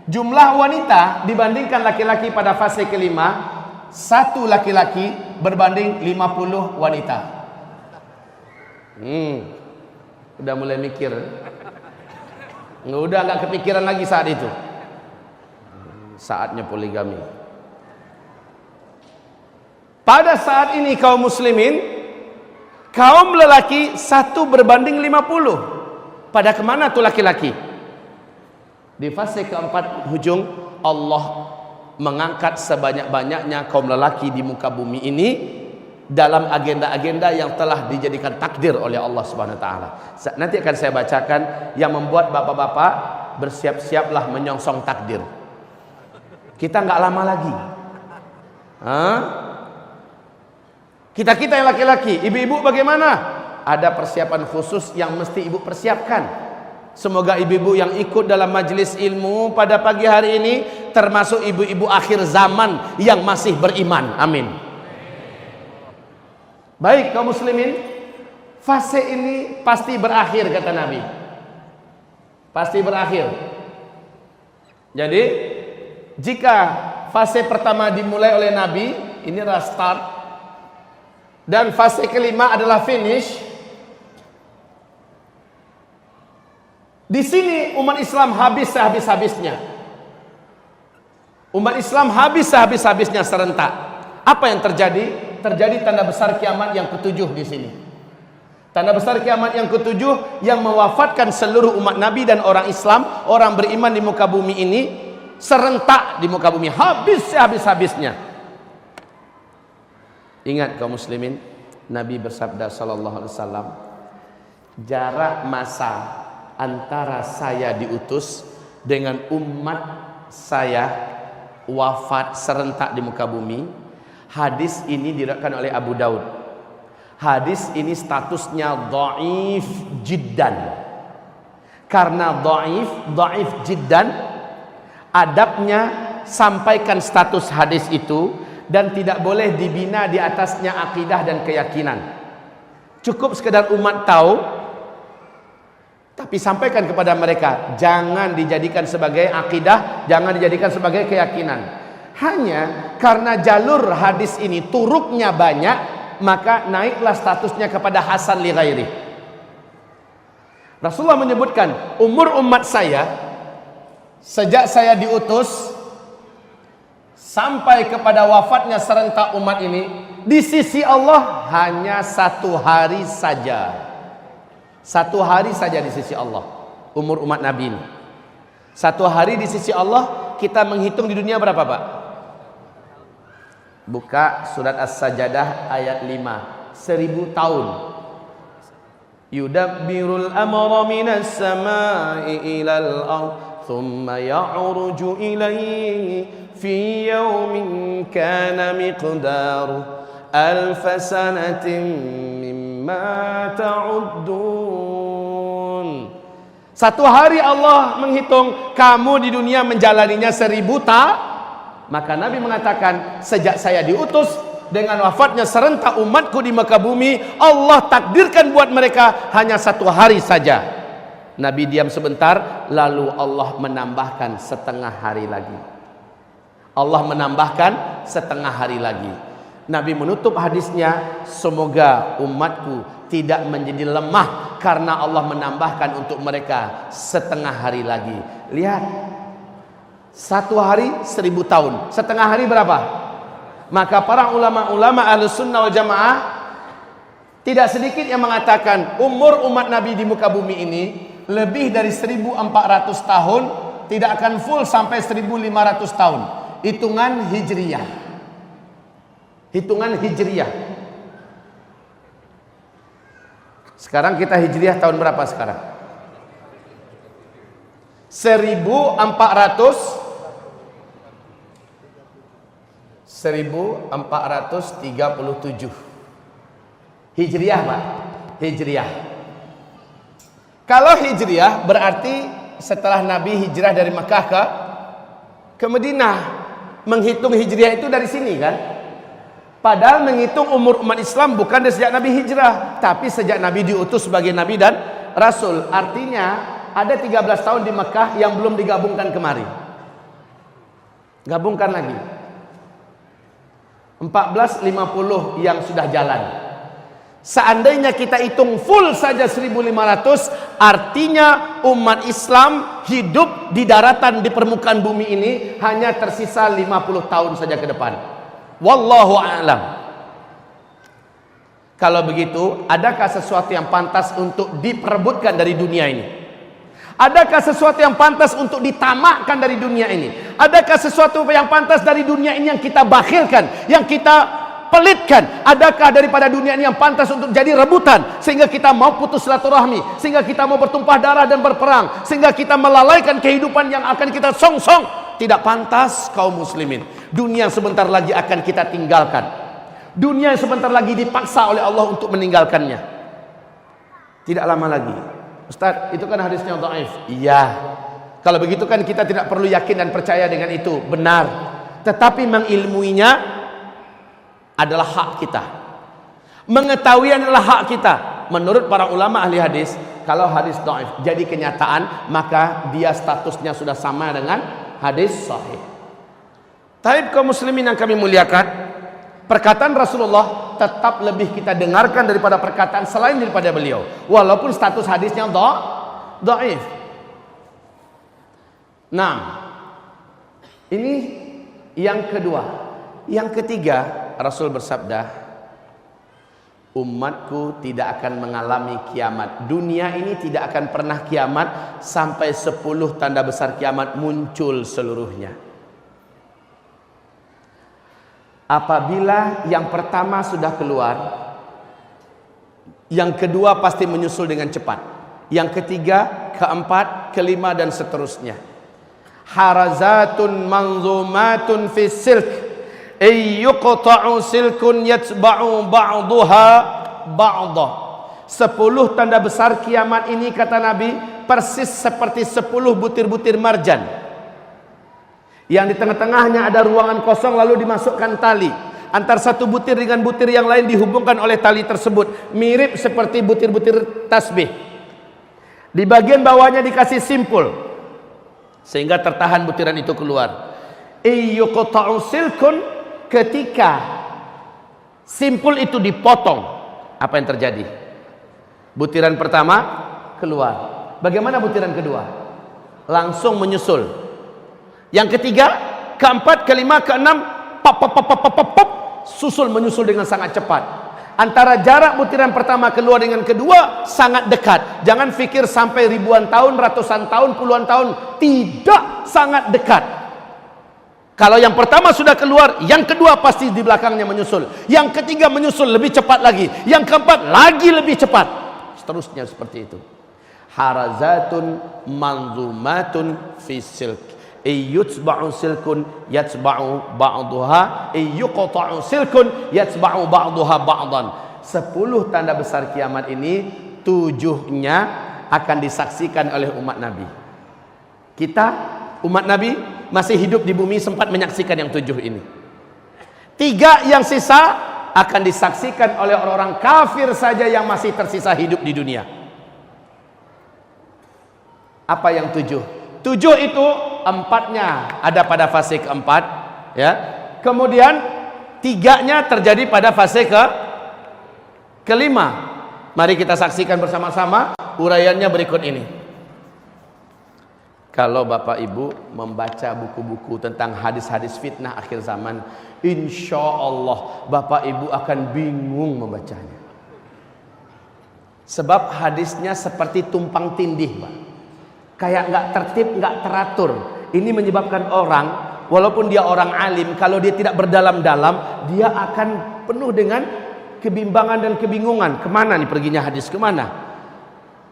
S1: Jumlah wanita dibandingkan laki-laki pada fase kelima, 1 laki-laki berbanding 50 wanita. Udah mulai mikir. Udah nggak kepikiran lagi saat itu. Saatnya poligami. Pada saat ini kaum muslimin, kaum lelaki 1 berbanding 50. Pada kemana tuh laki-laki? Di fase keempat hujung, Allah mengangkat sebanyak-banyaknya kaum lelaki di muka bumi ini dalam agenda-agenda yang telah dijadikan takdir oleh Allah Subhanahu wa taala. Nanti akan saya bacakan yang membuat bapak-bapak bersiap-siaplah menyongsong takdir. Kita nggak lama lagi. Kita-kita yang laki-laki, ibu-ibu bagaimana? Ada persiapan khusus yang mesti ibu persiapkan. Semoga ibu-ibu yang ikut dalam majelis ilmu pada pagi hari ini termasuk ibu-ibu akhir zaman yang masih beriman. Amin. Baik kaum muslimin, fase ini pasti berakhir kata Nabi. Pasti berakhir. Jadi jika fase pertama dimulai oleh Nabi, ini adalah start, dan fase kelima adalah finish. Di sini umat Islam habis sehabis-habisnya. Umat Islam habis sehabis-habisnya serentak. Apa yang terjadi? Terjadi tanda besar kiamat yang ketujuh di sini. Tanda besar kiamat yang ketujuh yang mewafatkan seluruh umat Nabi dan orang Islam, orang beriman di muka bumi ini serentak di muka bumi, habis sehabis-habisnya. Ingat kaum muslimin, Nabi bersabda sallallahu alaihi wasallam, jarak masa antara saya diutus dengan umat saya wafat serentak di muka bumi. Hadis ini diriwayatkan oleh Abu Daud. Hadis ini statusnya dhaif jiddan. Karena dhaif jiddan, adabnya sampaikan status hadis itu dan tidak boleh dibina di atasnya akidah dan keyakinan. Cukup sekedar umat tahu, tapi sampaikan kepada mereka, jangan dijadikan sebagai akidah, jangan dijadikan sebagai keyakinan. Hanya karena jalur hadis ini turuknya banyak, maka naiklah statusnya kepada hasan li ghairi. Rasulullah menyebutkan umur umat saya sejak saya diutus sampai kepada wafatnya serentak umat ini di sisi Allah hanya 1 hari saja. 1 hari saja di sisi Allah umur umat Nabi ini. 1 hari di sisi Allah kita menghitung di dunia berapa, Pak? Buka surat As-Sajdah ayat 5. 1000 tahun. Yudabbirul amra minas samai ilal ardh thumma ya'ruju ilayhi fi yawmin kana miqdaruhu alf sanatin mimma ta'uddun. 1 hari Allah menghitung kamu di dunia menjalaninya 1000 tahun. Maka Nabi mengatakan sejak saya diutus dengan wafatnya serentak umatku di Mekah bumi, Allah takdirkan buat mereka hanya 1 hari saja. Nabi diam sebentar, lalu Allah menambahkan setengah hari lagi. Allah menambahkan setengah hari lagi. Nabi menutup hadisnya, semoga umatku tidak menjadi lemah karena Allah menambahkan untuk mereka setengah hari lagi. Lihat, 1 hari 1000 tahun, setengah hari berapa? Maka para ulama-ulama Ahlus Sunnah wal Jamaah tidak sedikit yang mengatakan umur umat Nabi di muka bumi ini lebih dari 1400 tahun, tidak akan full sampai 1500 tahun. Hitungan Hijriyah. Hitungan Hijriyah. Sekarang kita Hijriyah tahun berapa sekarang? 1437 Hijriah, Pak. Hijriah. Kalau Hijriah berarti setelah Nabi hijrah dari Mekah ke Madinah. Menghitung Hijriah itu dari sini kan? Padahal menghitung umur umat Islam bukan dari sejak Nabi hijrah, tapi sejak Nabi diutus sebagai Nabi dan Rasul. Artinya ada 13 tahun di Mekah yang belum digabungkan kemari. Gabungkan lagi. 1450 yang sudah jalan. Seandainya kita hitung full saja 1500, artinya umat Islam hidup di daratan di permukaan bumi ini hanya tersisa 50 tahun saja ke depan. Wallahu a'lam. Kalau begitu, adakah sesuatu yang pantas untuk diperebutkan dari dunia ini? Adakah sesuatu yang pantas untuk ditamakkan dari dunia ini? Adakah sesuatu yang pantas dari dunia ini yang kita bakhilkan, yang kita pelitkan? Adakah daripada dunia ini yang pantas untuk jadi rebutan sehingga kita mau putus silaturahmi, sehingga kita mau bertumpah darah dan berperang, sehingga kita melalaikan kehidupan yang akan kita songsong? Tidak pantas, kaum muslimin. Dunia yang sebentar lagi akan kita tinggalkan. Dunia yang sebentar lagi dipaksa oleh Allah untuk meninggalkannya. Tidak lama lagi. Ustaz, itu kan hadisnya dhaif. Iya. Kalau begitu kan kita tidak perlu yakin dan percaya dengan itu. Benar. Tetapi mengilmuinya adalah hak kita. Mengetahui adalah hak kita. Menurut para ulama ahli hadis, kalau hadis dhaif jadi kenyataan, maka dia statusnya sudah sama dengan hadis sahih. Taib kaum muslimin yang kami muliakan, perkataan Rasulullah tetap lebih kita dengarkan daripada perkataan selain daripada beliau, walaupun status hadisnya dhaif. Nah, ini yang kedua. Yang ketiga, Rasul bersabda, umatku tidak akan mengalami kiamat. Dunia ini tidak akan pernah kiamat sampai 10 tanda besar kiamat muncul seluruhnya. Apabila yang pertama sudah keluar, yang kedua pasti menyusul dengan cepat, yang ketiga, keempat, kelima dan seterusnya. Harazatun manzumatun fi silk, ayyuqta'u silkun yatba'u ba'daha ba'da. 10 tanda besar kiamat ini, kata Nabi, persis seperti 10 butir-butir marjan. Yang di tengah-tengahnya ada ruangan kosong, lalu dimasukkan tali. Antar satu butir dengan butir yang lain dihubungkan oleh tali tersebut. Mirip seperti butir-butir tasbih. Di bagian bawahnya dikasih simpul, sehingga tertahan butiran itu keluar. Iyuqta'u silkun, ketika simpul itu dipotong, apa yang terjadi? Butiran pertama
S2: keluar. Bagaimana butiran kedua? Langsung menyusul. Yang ketiga, keempat, kelima, keenam, pop, pop, pop, pop, pop, pop, pop, susul menyusul dengan sangat cepat. Antara jarak butiran pertama keluar dengan kedua sangat dekat. Jangan fikir sampai ribuan tahun, ratusan tahun, puluhan tahun. Tidak, sangat dekat. Kalau yang pertama sudah keluar, yang kedua pasti di belakangnya menyusul. Yang ketiga menyusul lebih cepat lagi. Yang keempat lagi lebih cepat. Seterusnya seperti itu. Harazatun manzumatun fi silk. Yutsba'u silkun yatsba'u ba'duha, yuqta'u silkun yatsba'u ba'duha ba'dan. 10 tanda besar kiamat ini 7-nya akan disaksikan oleh umat Nabi. Kita umat Nabi masih hidup di bumi sempat menyaksikan yang 7 ini. 3 yang sisa akan disaksikan oleh orang-orang kafir saja yang masih tersisa hidup di dunia. Apa yang 7? 7 itu 4-nya ada pada fase keempat, ya. Kemudian 3-nya terjadi pada fase kelima. Mari kita saksikan bersama-sama uraiannya berikut ini. Kalau Bapak Ibu membaca buku-buku tentang hadis-hadis fitnah akhir zaman, insya Allah Bapak Ibu akan bingung membacanya. Sebab hadisnya seperti tumpang tindih, Pak. Kayak nggak tertib, nggak teratur. Ini menyebabkan orang, walaupun dia orang alim, kalau dia tidak berdalam-dalam, dia akan penuh dengan kebimbangan dan kebingungan. Kemana nih perginya hadis, kemana?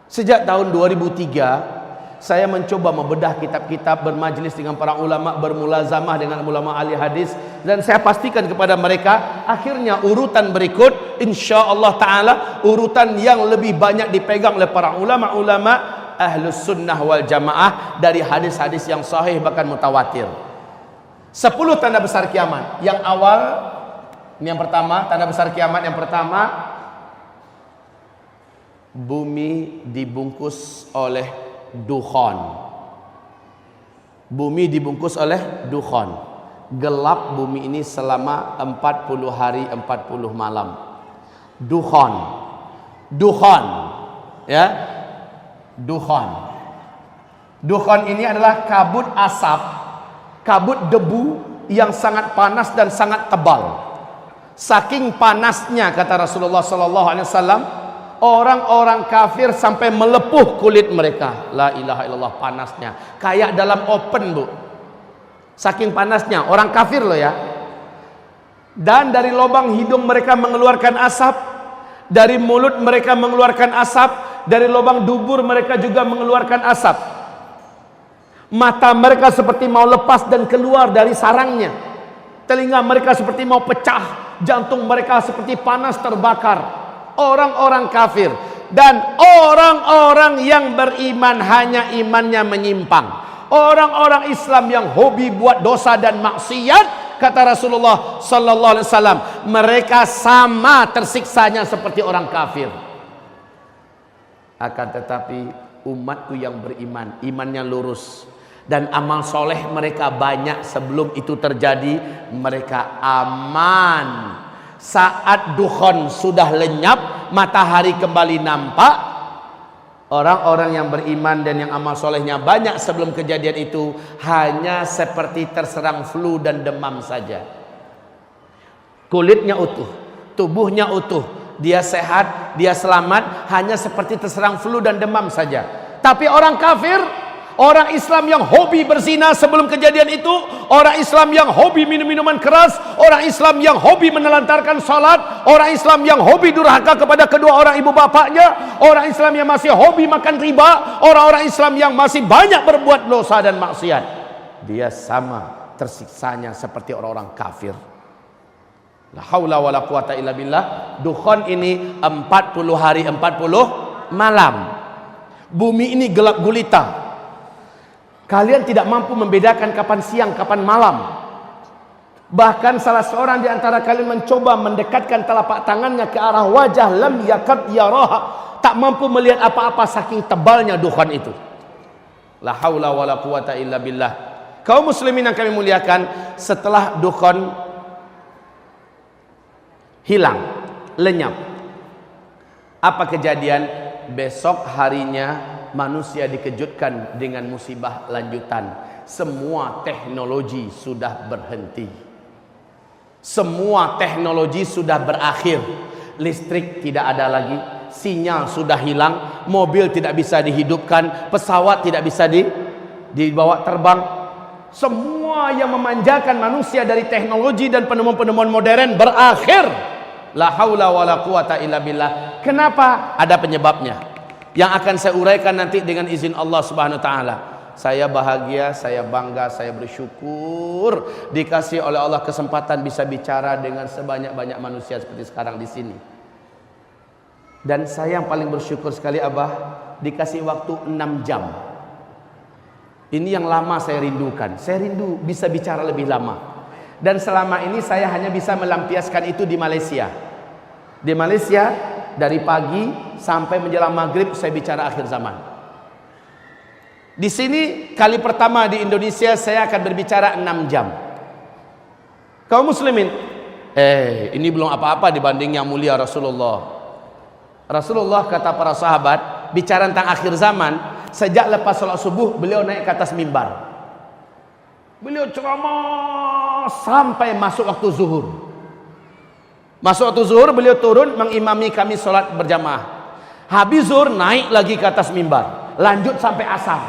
S2: Sejak tahun 2003, saya mencoba membedah kitab-kitab, bermajlis dengan para ulama, bermulazamah dengan ulama ahli hadis, dan saya pastikan kepada mereka, akhirnya urutan berikut, insya Allah Ta'ala, urutan yang lebih banyak dipegang oleh para ulama-ulama Ahlus Sunnah wal Jamaah dari hadis-hadis yang sahih bahkan mutawatir. 10 tanda besar kiamat. Yang awal, ini yang pertama, tanda besar kiamat yang pertama, bumi dibungkus oleh dukhan. Bumi dibungkus oleh dukhan. Gelap bumi ini selama 40 hari 40 malam. Dukhan. Dukhan, ya. Dukhan. Dukhan ini adalah kabut asap, kabut debu yang sangat panas dan sangat tebal. Saking panasnya, kata Rasulullah SAW, orang-orang kafir sampai melepuh kulit mereka. La ilaha illallah, panasnya kayak dalam oven, Bu. Saking panasnya, orang kafir loh ya. Dan dari lubang hidung mereka mengeluarkan asap, dari mulut mereka mengeluarkan asap, dari lubang dubur mereka juga mengeluarkan asap. Mata mereka seperti mau lepas dan keluar dari sarangnya. Telinga mereka seperti mau pecah. Jantung mereka seperti panas terbakar. Orang-orang kafir. Dan orang-orang yang beriman hanya imannya menyimpang. Orang-orang Islam yang hobi buat dosa dan maksiat, kata Rasulullah sallallahu alaihi wasallam, mereka sama tersiksanya seperti orang kafir. Akan tetapi umatku yang beriman, imannya lurus, dan amal soleh mereka banyak sebelum itu terjadi, mereka aman. Saat dukhan sudah lenyap, matahari kembali nampak, orang-orang yang beriman dan yang amal solehnya banyak sebelum kejadian itu hanya seperti terserang flu dan demam saja. Kulitnya utuh, tubuhnya utuh, dia sehat, dia selamat, hanya seperti terserang flu dan demam saja. Tapi orang kafir, orang Islam yang hobi berzina sebelum kejadian itu, orang Islam yang hobi minum minuman keras, orang Islam yang hobi menelantarkan salat, orang Islam yang hobi durhaka kepada kedua orang ibu bapaknya, orang Islam yang masih hobi makan riba, orang-orang Islam yang masih banyak berbuat dosa dan maksiat, dia sama tersiksanya seperti orang-orang kafir. La haula wala quwata illa billah. Dukhan ini 40 hari 40 malam. Bumi ini gelap gulita. Kalian tidak mampu membedakan kapan siang, kapan malam. Bahkan salah seorang di antara kalian mencoba mendekatkan telapak tangannya ke arah wajah, lam yakad yaraha, tak mampu melihat apa-apa saking tebalnya dukhan itu. La haula wala quwata illa billah. Kaum muslimin yang kami muliakan, setelah dukhan hilang, lenyap, apa kejadian? besok harinya manusia dikejutkan dengan musibah lanjutan. Semua teknologi sudah berhenti. Semua teknologi sudah berakhir. Listrik tidak ada lagi, sinyal sudah hilang, mobil tidak bisa dihidupkan, pesawat tidak bisa dibawa terbang. Semua yang memanjakan manusia dari teknologi dan penemuan-penemuan modern berakhir. La haula wala quwata illa billah. Kenapa? Ada penyebabnya yang akan saya uraikan nanti dengan izin Allah Subhanahu wa taala. Saya bahagia, saya bangga, saya bersyukur dikasih oleh Allah kesempatan bisa bicara dengan sebanyak-banyak manusia seperti sekarang di sini. Dan saya yang paling bersyukur sekali Abah, dikasih waktu 6 jam. Ini yang lama saya rindukan. Saya rindu bisa bicara lebih lama. Dan selama ini saya hanya bisa melampiaskan itu di Malaysia. Di Malaysia dari pagi sampai menjelang maghrib saya bicara akhir zaman. Di sini kali pertama di Indonesia saya akan berbicara 6 jam. Kaum muslimin, ini belum apa-apa dibanding yang mulia Rasulullah. Rasulullah kata para sahabat, bicara tentang akhir zaman, sejak lepas sholat subuh beliau naik ke atas mimbar. Beliau ceramah sampai masuk waktu zuhur. Masuk waktu zuhur beliau turun mengimami kami sholat berjamaah. Habis zuhur naik lagi ke atas mimbar, lanjut sampai asar.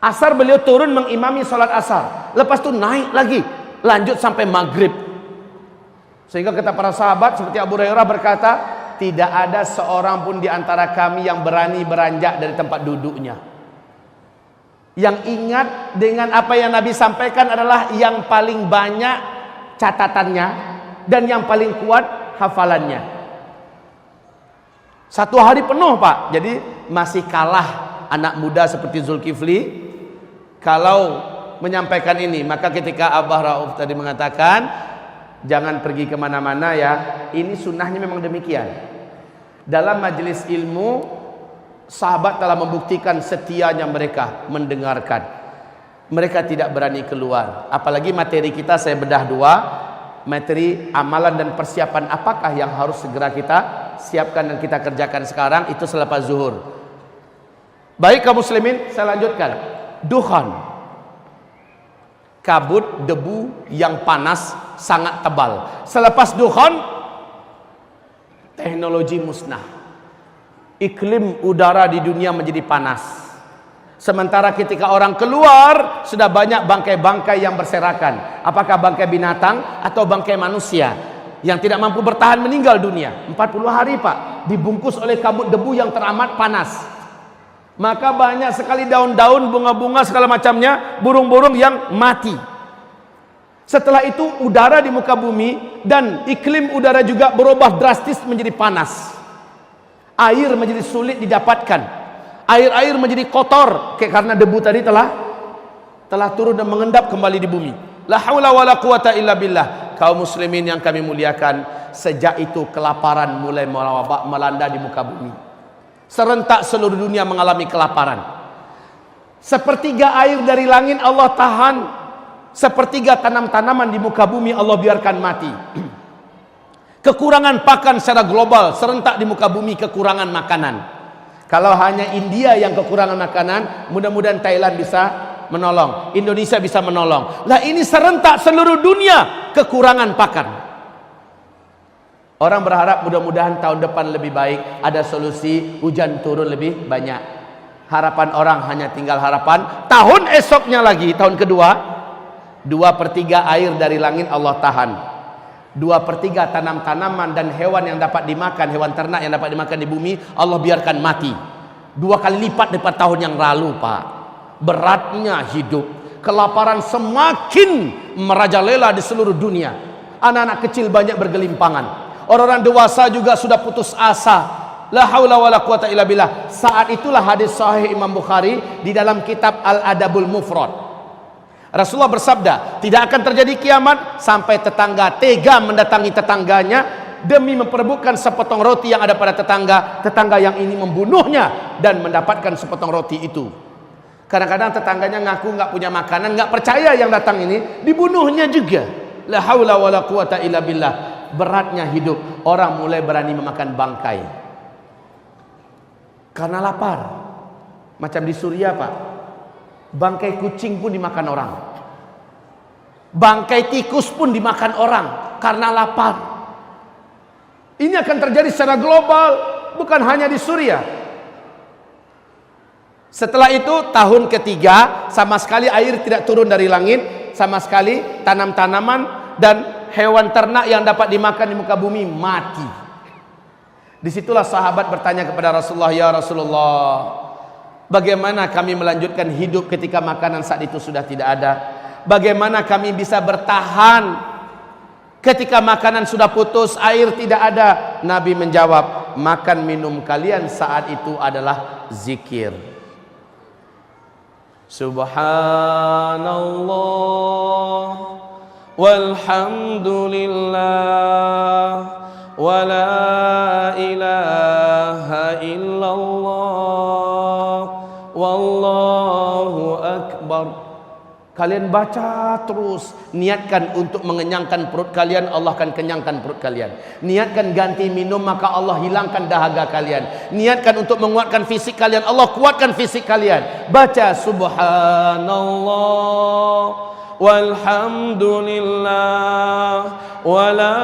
S2: Asar beliau turun mengimami sholat asar. Lepas itu naik lagi, lanjut sampai maghrib. Sehingga kata para sahabat seperti Abu Hurairah berkata, tidak ada seorang pun di antara kami yang berani beranjak dari tempat duduknya. Yang ingat dengan apa yang Nabi sampaikan adalah yang paling banyak catatannya dan yang paling kuat hafalannya. Satu hari penuh Pak. Jadi masih kalah anak muda seperti Zulkifli kalau menyampaikan ini. Maka ketika Abah Rauf tadi mengatakan jangan pergi kemana-mana ya, ini sunnahnya memang demikian. Dalam majelis ilmu sahabat telah membuktikan setianya mereka mendengarkan. Mereka tidak berani keluar. Apalagi materi kita saya bedah dua, materi amalan dan persiapan apakah yang harus segera kita siapkan dan kita kerjakan sekarang, itu selepas zuhur. Baik kaum muslimin, saya lanjutkan. Dukhan, kabut debu yang panas sangat tebal. Selepas dukhan, teknologi musnah. Iklim udara di dunia menjadi panas. Sementara ketika orang keluar sudah banyak bangkai-bangkai yang berserakan. Apakah bangkai binatang atau bangkai manusia yang tidak mampu bertahan meninggal dunia. 40 hari Pak, dibungkus oleh kabut debu yang teramat panas. Maka banyak sekali daun-daun, bunga-bunga segala macamnya, burung-burung yang mati. Setelah itu udara di muka bumi dan iklim udara juga berubah drastis menjadi panas. Air menjadi sulit didapatkan. Air-air menjadi kotor karena debu tadi telah turun dan mengendap kembali di bumi. La haula wala quwata illa billah. Kaum muslimin yang kami muliakan, sejak itu kelaparan mulai melanda di muka bumi. Serentak seluruh dunia mengalami kelaparan. Sepertiga air dari langit Allah tahan. Sepertiga tanam-tanaman di muka bumi Allah biarkan mati. Kekurangan pakan secara global, serentak di muka bumi kekurangan makanan. Kalau hanya India yang kekurangan makanan, mudah-mudahan Thailand bisa menolong, Indonesia bisa menolong. Lah ini serentak seluruh dunia kekurangan pakan. Orang berharap mudah-mudahan tahun depan lebih baik, ada solusi, hujan turun lebih banyak. Harapan orang hanya tinggal harapan tahun esoknya lagi, tahun kedua, 2/3 air dari langit Allah tahan. 2/3 tanam-tanaman dan hewan yang dapat dimakan, hewan ternak yang dapat dimakan di bumi, Allah biarkan mati. 2 kali lipat daripada tahun yang lalu Pak. Beratnya hidup, kelaparan semakin merajalela di seluruh dunia. Anak-anak kecil banyak bergelimpangan. Orang-orang dewasa juga sudah putus asa. La haula wala quwata illa billah. Saat itulah hadis sahih Imam Bukhari di dalam kitab Al-Adabul Mufrad. Rasulullah bersabda, tidak akan terjadi kiamat sampai tetangga tega mendatangi tetangganya demi memperebutkan sepotong roti yang ada pada tetangga yang ini membunuhnya dan mendapatkan sepotong roti itu. Kadang-kadang tetangganya ngaku nggak punya makanan, nggak percaya yang datang ini, dibunuhnya juga. La haula wala quwata illa billah. Beratnya hidup, orang mulai berani memakan bangkai. Karena lapar. Macam di Suriah Pak, bangkai kucing pun dimakan orang, bangkai tikus pun dimakan orang karena lapar. Ini akan terjadi secara global, bukan hanya di Suriah. Setelah itu tahun ketiga, sama sekali air tidak turun dari langit, sama sekali tanam-tanaman dan hewan ternak yang dapat dimakan di muka bumi mati. Disitulah sahabat bertanya kepada Rasulullah, ya Rasulullah, bagaimana kami melanjutkan hidup ketika makanan saat itu sudah tidak ada? Bagaimana kami bisa bertahan ketika makanan sudah putus, air tidak ada? Nabi menjawab, makan minum kalian saat itu adalah zikir. Subhanallah walhamdulillah wa la ilaha illallah wallahu akbar. Kalian baca terus, niatkan untuk mengenyangkan perut kalian, Allah akan kenyangkan perut kalian. Niatkan ganti minum, maka Allah hilangkan dahaga kalian. Niatkan untuk menguatkan fisik kalian, Allah kuatkan fisik kalian. Baca subhanallah walhamdulillah wa la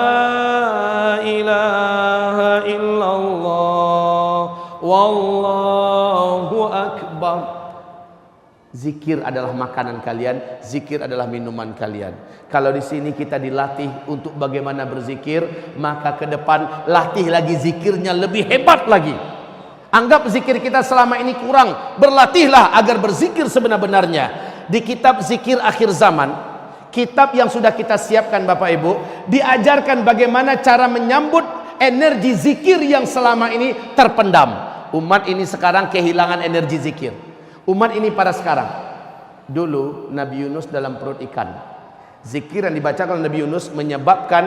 S2: ilaha illallah wallahu akbar. Zikir adalah makanan kalian, zikir adalah minuman kalian. Kalau di sini kita dilatih untuk bagaimana berzikir, maka ke depan latih lagi zikirnya lebih hebat lagi. Anggap zikir kita selama ini kurang, berlatihlah agar berzikir sebenar-benarnya. Di kitab Zikir Akhir Zaman, kitab yang sudah kita siapkan Bapak Ibu, diajarkan bagaimana cara menyambut energi zikir yang selama ini terpendam. Umat ini sekarang kehilangan energi zikir. Umat ini pada sekarang. Dulu Nabi Yunus dalam perut ikan. Zikir yang dibacakan oleh Nabi Yunus menyebabkan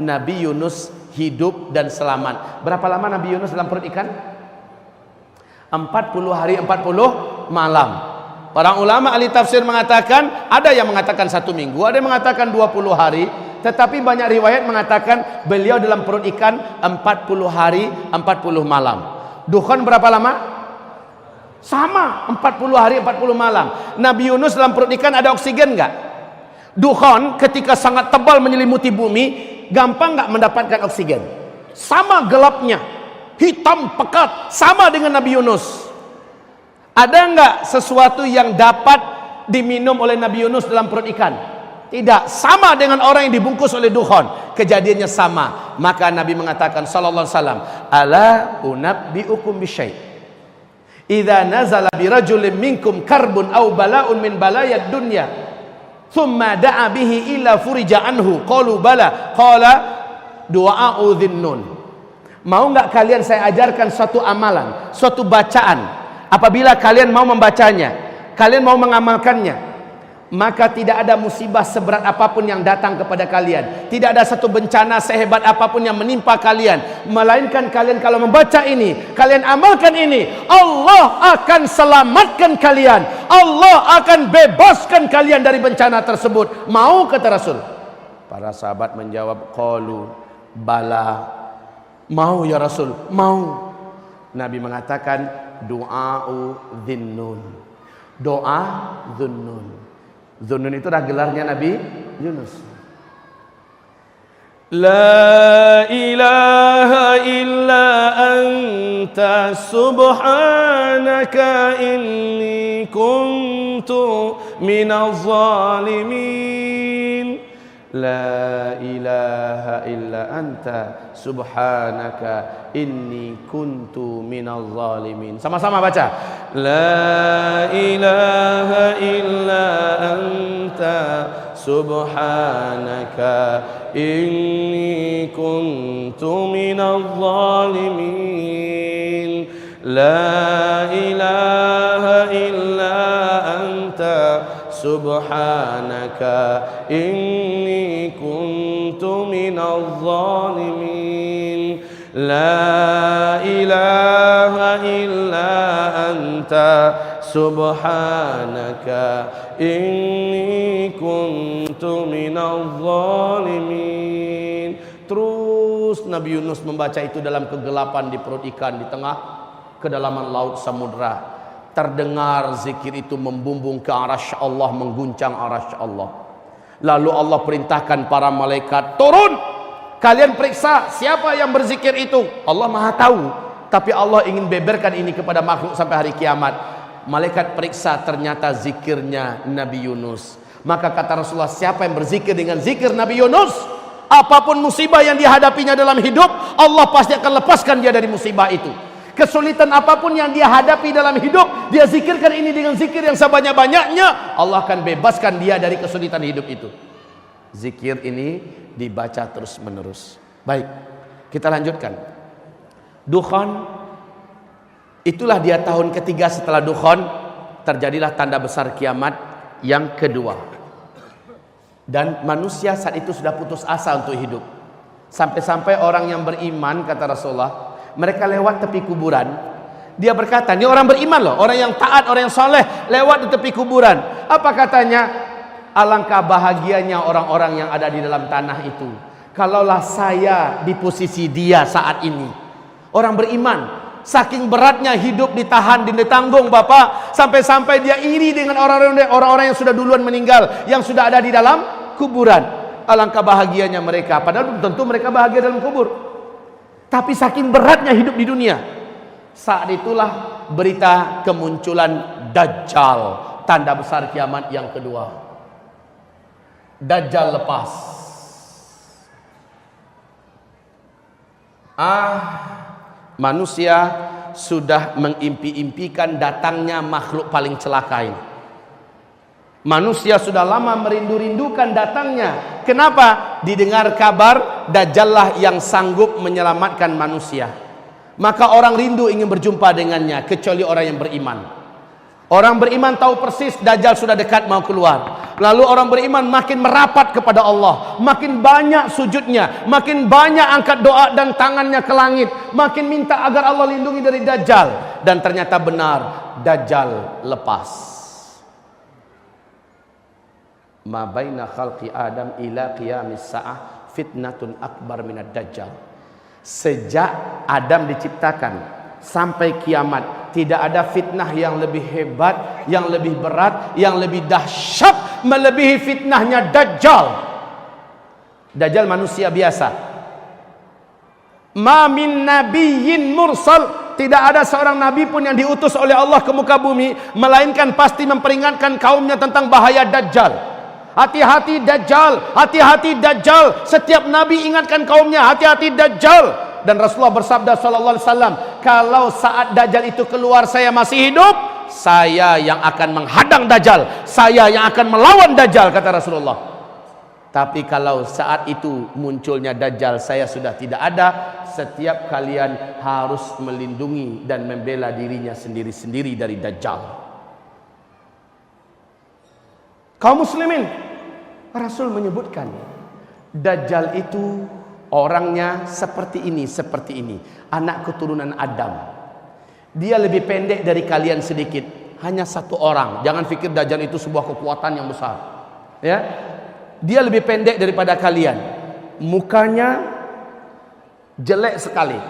S2: Nabi Yunus hidup dan selamat. Berapa lama Nabi Yunus dalam perut ikan? 40 hari 40 malam. Para ulama ahli tafsir mengatakan, ada yang mengatakan 1 minggu, ada yang mengatakan 20 hari, tetapi banyak riwayat mengatakan beliau dalam perut ikan 40 hari 40 malam. Dukhan berapa lama? Sama, 40 hari 40 malam. Nabi Yunus dalam perut ikan ada oksigen enggak? Dukhan ketika sangat tebal menyelimuti bumi, gampang enggak mendapatkan oksigen? Sama gelapnya, hitam pekat, sama dengan Nabi Yunus. Ada enggak sesuatu yang dapat diminum oleh Nabi Yunus dalam perut ikan? Tidak, sama dengan orang yang dibungkus oleh dukhan. Kejadiannya sama. Maka Nabi mengatakan sallallahu alaihi wasallam, ala unabbiukum bisyai', idza nazala birajulin minkum karbun aw bala'un min balayad dunya thumma da'a bihi illa furija anhu qalu bala qala du'a'u dhinnun. Mau enggak kalian saya ajarkan suatu amalan, suatu bacaan, apabila kalian mau membacanya, kalian mau mengamalkannya, maka tidak ada musibah seberat apapun yang datang kepada kalian, tidak ada satu bencana sehebat apapun yang menimpa kalian, melainkan kalian kalau membaca ini, kalian amalkan ini, Allah akan selamatkan kalian, Allah akan bebaskan kalian dari bencana tersebut. Mau, kata Rasul? Para sahabat menjawab, qalu bala, mau ya Rasul, mau. Nabi mengatakan, du'a'u dhinnun, doa dhunnun. Dhunnun itu adalah gelarnya Nabi Yunus. La ilaha illa anta subhanaka inni kuntu minaz zalimin. La ilaha illa anta subhanaka inni kuntu minaz zalimin. Sama-sama baca. La ilaha illa anta subhanaka inni kuntu minaz zalimin. La ilaha illa anta subhanaka inni kuntu minaz zalimin. La ilaha illa anta subhanaka inni kuntu minaz zalimin. Terus Nabi Yunus membaca itu dalam kegelapan di perut ikan, di tengah kedalaman laut samudra, terdengar zikir itu membumbung ke arasy Allah, mengguncang arasy Allah. Lalu Allah perintahkan para malaikat, turun, kalian periksa siapa yang berzikir itu. Allah Maha tahu, tapi Allah ingin beberkan ini kepada makhluk sampai hari kiamat. Malaikat periksa, ternyata zikirnya Nabi Yunus. Maka kata Rasulullah, siapa yang berzikir dengan zikir Nabi Yunus, apapun musibah yang dihadapinya dalam hidup, Allah pasti akan lepaskan dia dari musibah itu. Kesulitan apapun yang dia hadapi dalam hidup, dia zikirkan ini dengan zikir yang sebanyak-banyaknya, Allah akan bebaskan dia dari kesulitan hidup itu. Zikir ini dibaca terus menerus. Baik, kita lanjutkan. Dukhan, itulah dia tahun ketiga setelah Dukhan, terjadilah tanda besar kiamat yang kedua. Dan manusia saat itu sudah putus asa untuk hidup. Sampai-sampai orang yang beriman, kata Rasulullah, mereka lewat tepi kuburan. Dia berkata, ini orang beriman loh, orang yang taat, orang yang soleh, lewat di tepi kuburan. Apa katanya? Alangkah bahagianya orang-orang yang ada di dalam tanah itu. Kalaulah saya di posisi dia saat ini. Orang beriman, saking beratnya hidup ditahan, ditanggung Bapak, sampai-sampai dia iri dengan orang-orang yang sudah duluan meninggal, yang sudah ada di dalam kuburan. Alangkah bahagianya mereka, padahal tentu mereka bahagia dalam kubur. Tapi saking beratnya hidup di dunia, saat itulah berita kemunculan Dajjal, tanda besar kiamat yang kedua. Dajjal lepas. Manusia sudah mengimpi-impikan datangnya makhluk paling celaka ini. Manusia sudah lama merindu-rindukan datangnya. Kenapa? Didengar kabar Dajjallah yang sanggup menyelamatkan manusia. Maka orang rindu ingin berjumpa dengannya, kecuali orang yang beriman. Orang beriman tahu persis Dajjal sudah dekat mau keluar. Lalu orang beriman makin merapat kepada Allah, makin banyak sujudnya, makin banyak angkat doa dan tangannya ke langit, makin minta agar Allah lindungi dari Dajjal. Dan ternyata benar, Dajjal lepas. Ma baina khalqi Adam ila qiyamis sa'ah fitnatun akbar minad Dajjal. Sejak Adam diciptakan sampai kiamat, tidak ada fitnah yang lebih hebat, yang lebih berat, yang lebih dahsyat melebihi fitnahnya Dajjal. Dajjal manusia biasa. Ma min nabiyyin mursal, tidak ada seorang nabi pun yang diutus oleh Allah ke muka bumi melainkan pasti memperingatkan kaumnya tentang bahaya Dajjal. Hati-hati Dajjal, hati-hati Dajjal. Setiap nabi ingatkan kaumnya, hati-hati Dajjal. Dan Rasulullah bersabda sallallahu alaihi wasallam, kalau saat Dajjal itu keluar saya masih hidup, saya yang akan menghadang Dajjal, saya yang akan melawan Dajjal, kata Rasulullah. Tapi kalau saat itu munculnya Dajjal, saya sudah tidak ada. Setiap kalian harus melindungi dan membela dirinya sendiri-sendiri dari Dajjal. Kaum muslimin, Rasul menyebutkan Dajjal itu orangnya seperti ini, anak keturunan Adam. Dia lebih pendek dari kalian sedikit, hanya satu orang. Jangan pikir Dajjal itu sebuah kekuatan yang besar. Ya, dia lebih pendek daripada kalian. Mukanya jelek sekali,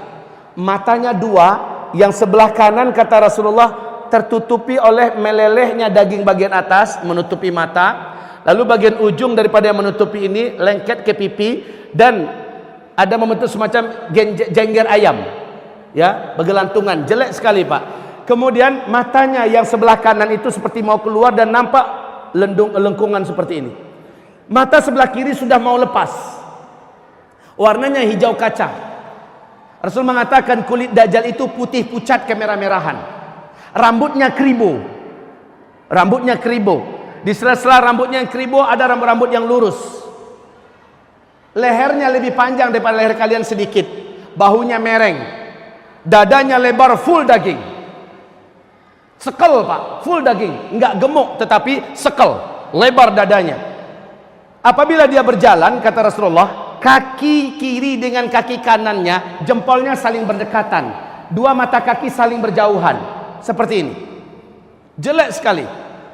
S2: matanya dua, yang sebelah kanan kata Rasulullah tertutupi oleh melelehnya daging bagian atas, menutupi mata. Lalu bagian ujung daripada yang menutupi ini lengket ke pipi, dan ada membentuk semacam jengger ayam, ya, bergelantungan, jelek sekali Pak. Kemudian matanya yang sebelah kanan itu seperti mau keluar dan nampak lengkungan seperti ini. Mata sebelah kiri sudah mau lepas, warnanya hijau kaca. Rasul mengatakan kulit Dajjal itu putih pucat kemerah-merahan. Rambutnya kribo. Di sela-sela rambutnya yang kribo ada rambut-rambut yang lurus. Lehernya lebih panjang daripada leher kalian sedikit. Bahunya mereng. Dadanya lebar, full daging. Sekel Pak, full daging. Enggak gemuk tetapi sekel, lebar dadanya. Apabila dia berjalan, kata Rasulullah, kaki kiri dengan kaki kanannya, jempolnya saling berdekatan. Dua mata kaki saling berjauhan. Seperti ini, jelek sekali.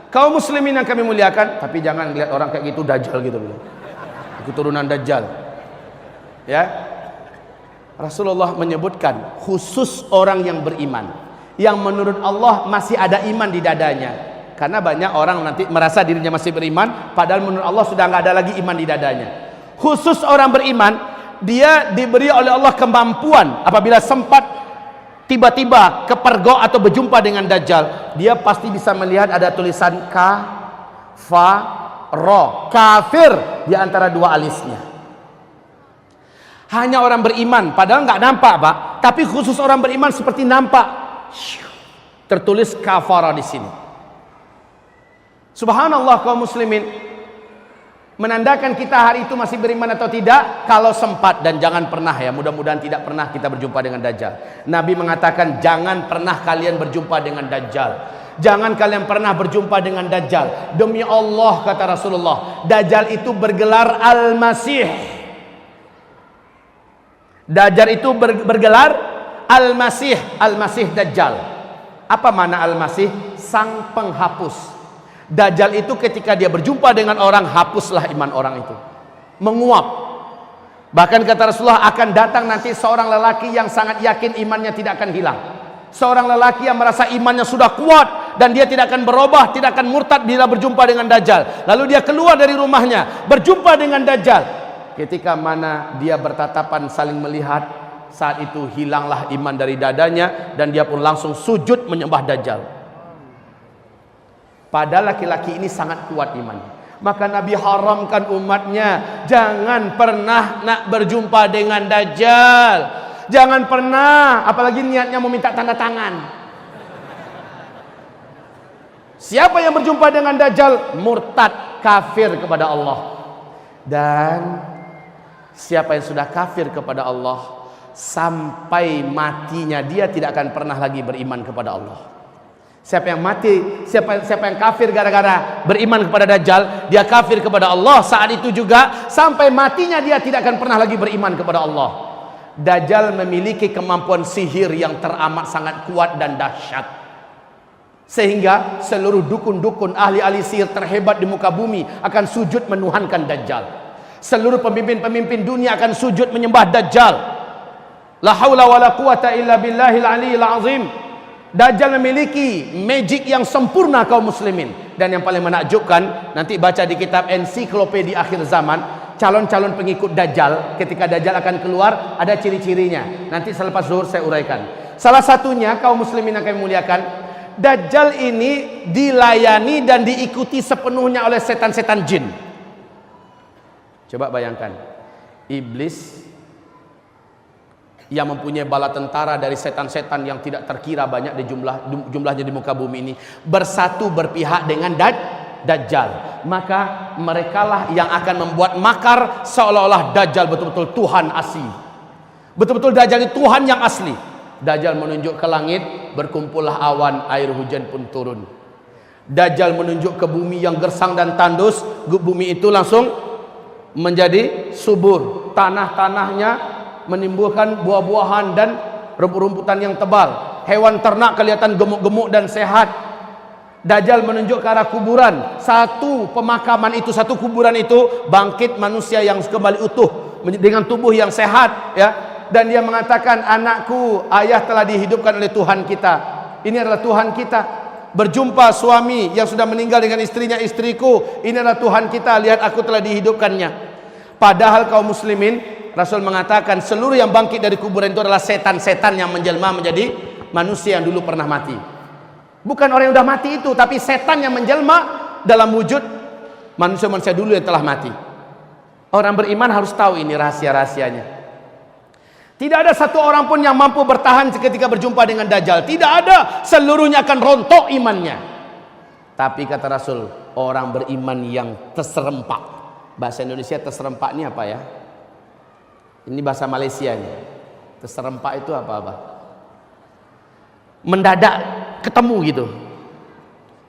S2: Kaum muslimin yang kami muliakan, tapi jangan lihat orang kayak gitu Dajjal gitu, keturunan Dajjal. Ya, Rasulullah menyebutkan khusus orang yang beriman, yang menurut Allah masih ada iman di dadanya. Karena banyak orang nanti merasa dirinya masih beriman, padahal menurut Allah sudah nggak ada lagi iman di dadanya. Khusus orang beriman, dia diberi oleh Allah kemampuan apabila sempat tiba-tiba kepergok atau berjumpa dengan Dajjal, dia pasti bisa melihat ada tulisan kafir di antara dua alisnya. Hanya orang beriman, padahal nggak nampak Pak, tapi khusus orang beriman seperti nampak tertulis kafara di sini. Subhanallah kaum muslimin, menandakan kita hari itu masih beriman atau tidak kalau sempat. Dan jangan pernah ya, mudah-mudahan tidak pernah kita berjumpa dengan Dajjal. Nabi mengatakan jangan pernah kalian berjumpa dengan Dajjal. Jangan kalian pernah berjumpa dengan Dajjal. Demi Allah kata Rasulullah, Dajjal itu bergelar Al-Masih. Dajjal itu bergelar Al-Masih. Al-Masih Dajjal. Apa makna Al-Masih? Sang penghapus. Dajjal itu ketika dia berjumpa dengan orang, hapuslah iman orang itu, menguap. Bahkan kata Rasulullah, akan datang nanti seorang lelaki yang sangat yakin imannya tidak akan hilang. Seorang lelaki yang merasa imannya sudah kuat dan dia tidak akan berubah, tidak akan murtad bila berjumpa dengan Dajjal. Lalu dia keluar dari rumahnya, berjumpa dengan Dajjal. Ketika mana dia bertatapan saling melihat, saat itu hilanglah iman dari dadanya dan dia pun langsung sujud menyembah Dajjal. Padahal laki-laki ini sangat kuat imannya. Maka Nabi haramkan umatnya, jangan pernah nak berjumpa dengan Dajjal. Jangan pernah, apalagi niatnya mau minta tanda tangan. Siapa yang berjumpa dengan Dajjal, murtad, kafir kepada Allah. Dan siapa yang sudah kafir kepada Allah, sampai matinya dia tidak akan pernah lagi beriman kepada Allah. Siapa yang mati, siapa yang kafir gara-gara beriman kepada Dajjal, dia kafir kepada Allah. Saat itu juga sampai matinya dia tidak akan pernah lagi beriman kepada Allah. Dajjal memiliki kemampuan sihir yang teramat sangat kuat dan dahsyat, sehingga seluruh dukun-dukun ahli-ahli sihir terhebat di muka bumi akan sujud menuhankan Dajjal. Seluruh pemimpin-pemimpin dunia akan sujud menyembah Dajjal. La haula wala quwata illa billahil aliyil azim. Dajjal memiliki magic yang sempurna kaum muslimin. Dan yang paling menakjubkan, nanti baca di kitab Ensiklopedia Akhir Zaman, calon-calon pengikut Dajjal, ketika Dajjal akan keluar, ada ciri-cirinya. Nanti selepas zuhur saya uraikan. Salah satunya, kaum muslimin yang kami muliakan, Dajjal ini dilayani dan diikuti sepenuhnya oleh setan-setan jin. Coba bayangkan, iblis yang mempunyai bala tentara dari setan-setan yang tidak terkira banyak di jumlahnya di muka bumi ini, bersatu berpihak dengan Dajjal. Maka merekalah yang akan membuat makar seolah-olah Dajjal betul-betul Tuhan asli. Betul-betul Dajjal itu Tuhan yang asli. Dajjal menunjuk ke langit, berkumpullah awan, air hujan pun turun. Dajjal menunjuk ke bumi yang gersang dan tandus, bumi itu langsung menjadi subur. Tanah-tanahnya menimbulkan buah-buahan dan rumput-rumputan yang tebal. Hewan ternak kelihatan gemuk-gemuk dan sehat. Dajjal menunjuk ke arah kuburan. Satu pemakaman itu, satu kuburan itu bangkit manusia yang kembali utuh dengan tubuh yang sehat, ya. Dan dia mengatakan, anakku, ayah telah dihidupkan oleh Tuhan kita. Ini adalah Tuhan kita. Berjumpa suami yang sudah meninggal dengan istrinya, istriku, ini adalah Tuhan kita, lihat aku telah dihidupkannya. Padahal kaum muslimin, Rasul mengatakan seluruh yang bangkit dari kuburan itu adalah setan-setan yang menjelma menjadi manusia yang dulu pernah mati. Bukan orang yang sudah mati itu, tapi setan yang menjelma dalam wujud manusia-manusia dulu yang telah mati. Orang beriman harus tahu ini rahasia-rahasianya. Tidak ada satu orang pun yang mampu bertahan ketika berjumpa dengan Dajjal. Tidak ada, seluruhnya akan rontok imannya. Tapi kata Rasul, orang beriman yang terserempak. Bahasa Indonesia terserempak ini apa ya? Ini bahasa Malaysia nya. Terserempak itu apa-apa? Mendadak ketemu gitu.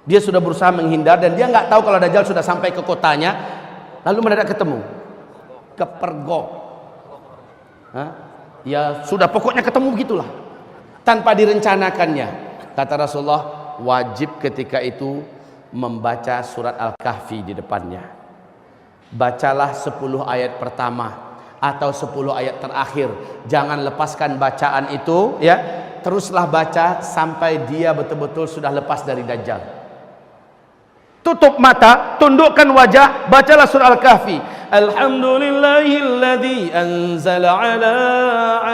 S2: Dia sudah berusaha menghindar dan dia nggak tahu kalau Dajjal sudah sampai ke kotanya, lalu mendadak ketemu. Kepergok. Ya sudah, pokoknya ketemu gitulah. Tanpa direncanakannya. Kata Rasulullah, wajib ketika itu membaca surat Al-Kahfi di depannya. Bacalah 10 ayat pertama atau 10 ayat terakhir. Jangan lepaskan bacaan itu, ya. teruslah baca sampai dia betul-betul sudah lepas dari Dajjal. Tutup mata, tundukkan wajah, bacalah surah Al-Kahfi. Alhamdulillahilladzi anzala ala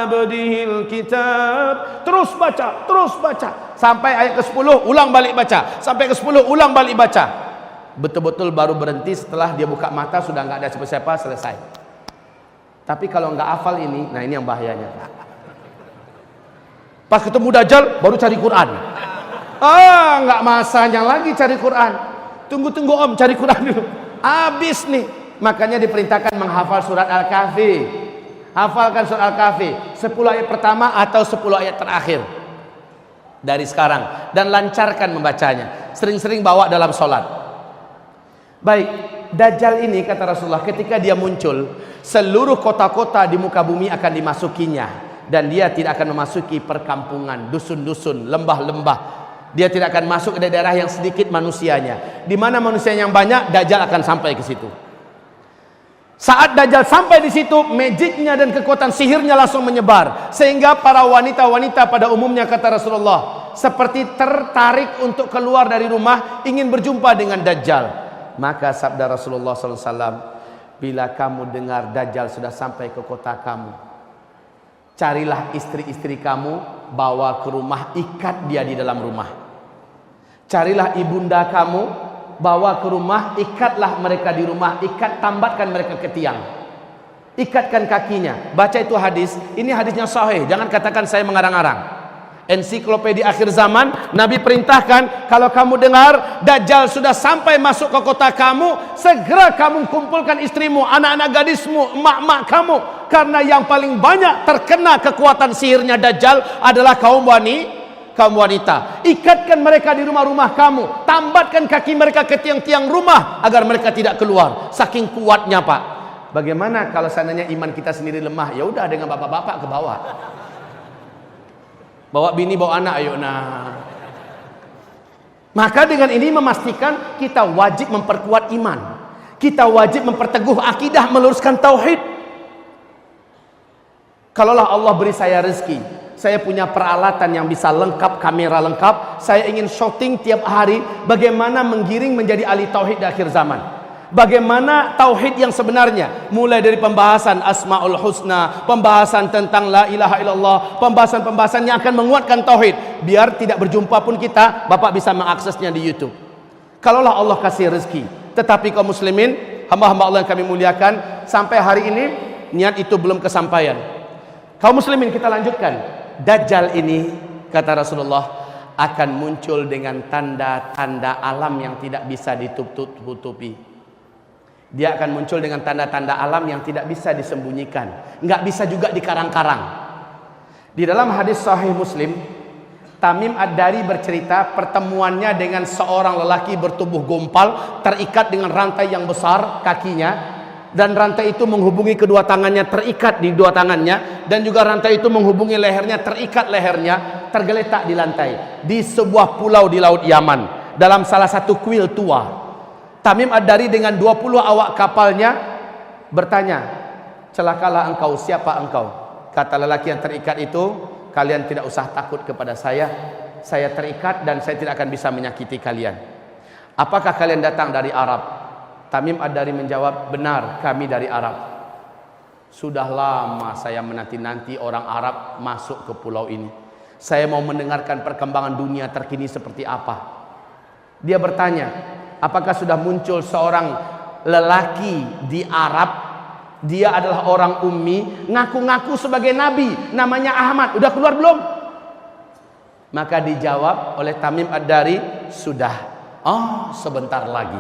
S2: abdihil kitab. Terus baca sampai ayat ke-10, ulang balik baca. Sampai ke-10, ulang balik baca. Betul-betul baru berhenti setelah dia buka mata sudah enggak ada siapa-siapa, selesai. Tapi kalau enggak hafal ini, nah ini yang bahayanya. Pas ketemu Dajjal baru cari Quran. Enggak masanya lagi cari Quran. Tunggu om, cari Quran dulu. Habis nih. Makanya diperintahkan menghafal surat Al-Kahfi. Hafalkan surat Al-Kahfi 10 ayat pertama atau 10 ayat terakhir dari sekarang, dan lancarkan membacanya. Sering-sering bawa dalam sholat. Baik, Dajjal ini kata Rasulullah, ketika dia muncul, seluruh kota-kota di muka bumi akan dimasukinya, dan dia tidak akan memasuki perkampungan, dusun-dusun, lembah-lembah. Dia tidak akan masuk ke daerah yang sedikit manusianya. Di mana manusianya yang banyak, Dajjal akan sampai ke situ. Saat Dajjal sampai di situ, magicnya dan kekuatan sihirnya langsung menyebar, sehingga para wanita-wanita pada umumnya kata Rasulullah seperti tertarik untuk keluar dari rumah ingin berjumpa dengan Dajjal. Maka sabda Rasulullah SAW, bila kamu dengar Dajjal sudah sampai ke kota kamu, carilah istri-istri kamu, bawa ke rumah, ikat dia di dalam rumah. Carilah ibunda kamu, bawa ke rumah, ikatlah mereka di rumah, tambatkan mereka ke tiang, ikatkan kakinya. Baca itu hadis, ini hadisnya sahih, jangan katakan saya mengarang-arang. Ensiklopedia akhir zaman, Nabi perintahkan, kalau kamu dengar Dajjal sudah sampai masuk ke kota kamu, segera kamu kumpulkan istrimu, anak-anak gadismu, emak-emak kamu, karena yang paling banyak terkena kekuatan sihirnya Dajjal adalah kaum wanita. Ikatkan mereka di rumah-rumah kamu, tambatkan kaki mereka ke tiang-tiang rumah agar mereka tidak keluar. Saking kuatnya, Pak. Bagaimana kalau seandainya iman kita sendiri lemah? Ya udah, dengan bapak-bapak ke bawah. Bawa bini, bawa anak, ayo nah. Maka dengan ini memastikan kita wajib memperkuat iman. Kita wajib memperteguh akidah, meluruskan tauhid. Kalaulah Allah beri saya rezeki, saya punya peralatan yang bisa lengkap, kamera lengkap, saya ingin syuting tiap hari bagaimana menggiring menjadi ahli tauhid di akhir zaman. Bagaimana tauhid yang sebenarnya, mulai dari pembahasan Asmaul Husna, pembahasan tentang la ilaha illallah, pembahasan-pembahasan yang akan menguatkan tauhid, biar tidak berjumpa pun kita, Bapak bisa mengaksesnya di YouTube. Kalaulah Allah kasih rezeki. Tetapi kaum muslimin, hamba-hamba Allah yang kami muliakan, sampai hari ini niat itu belum kesampaian. Kaum muslimin, kita lanjutkan. Dajjal ini kata Rasulullah akan muncul dengan tanda-tanda alam yang tidak bisa ditutupi. Dia akan muncul dengan tanda-tanda alam yang tidak bisa disembunyikan, nggak bisa juga dikarang-karang. Di dalam hadis Sahih Muslim, Tamim Ad-Dari bercerita pertemuannya dengan seorang lelaki bertubuh gompal, terikat dengan rantai yang besar kakinya, dan rantai itu menghubungi kedua tangannya, terikat di dua tangannya, dan juga rantai itu menghubungi lehernya, terikat lehernya, tergeletak di lantai di sebuah pulau di Laut Yaman, dalam salah satu kuil tua. Tamim Ad-Dari dengan 20 awak kapalnya bertanya, celakalah engkau, siapa engkau? Kata lelaki yang terikat itu, kalian tidak usah takut kepada saya terikat dan saya tidak akan bisa menyakiti kalian. Apakah kalian datang dari Arab? Tamim Ad-Dari menjawab, benar, kami dari Arab. Sudah lama saya menanti-nanti orang Arab masuk ke pulau ini. Saya mau mendengarkan perkembangan dunia terkini seperti apa. Dia bertanya, apakah sudah muncul seorang lelaki di Arab? Dia adalah orang ummi, ngaku-ngaku sebagai nabi, namanya Ahmad. Udah keluar belum? Maka dijawab oleh Tamim Ad-Dari, sudah. Oh, sebentar lagi.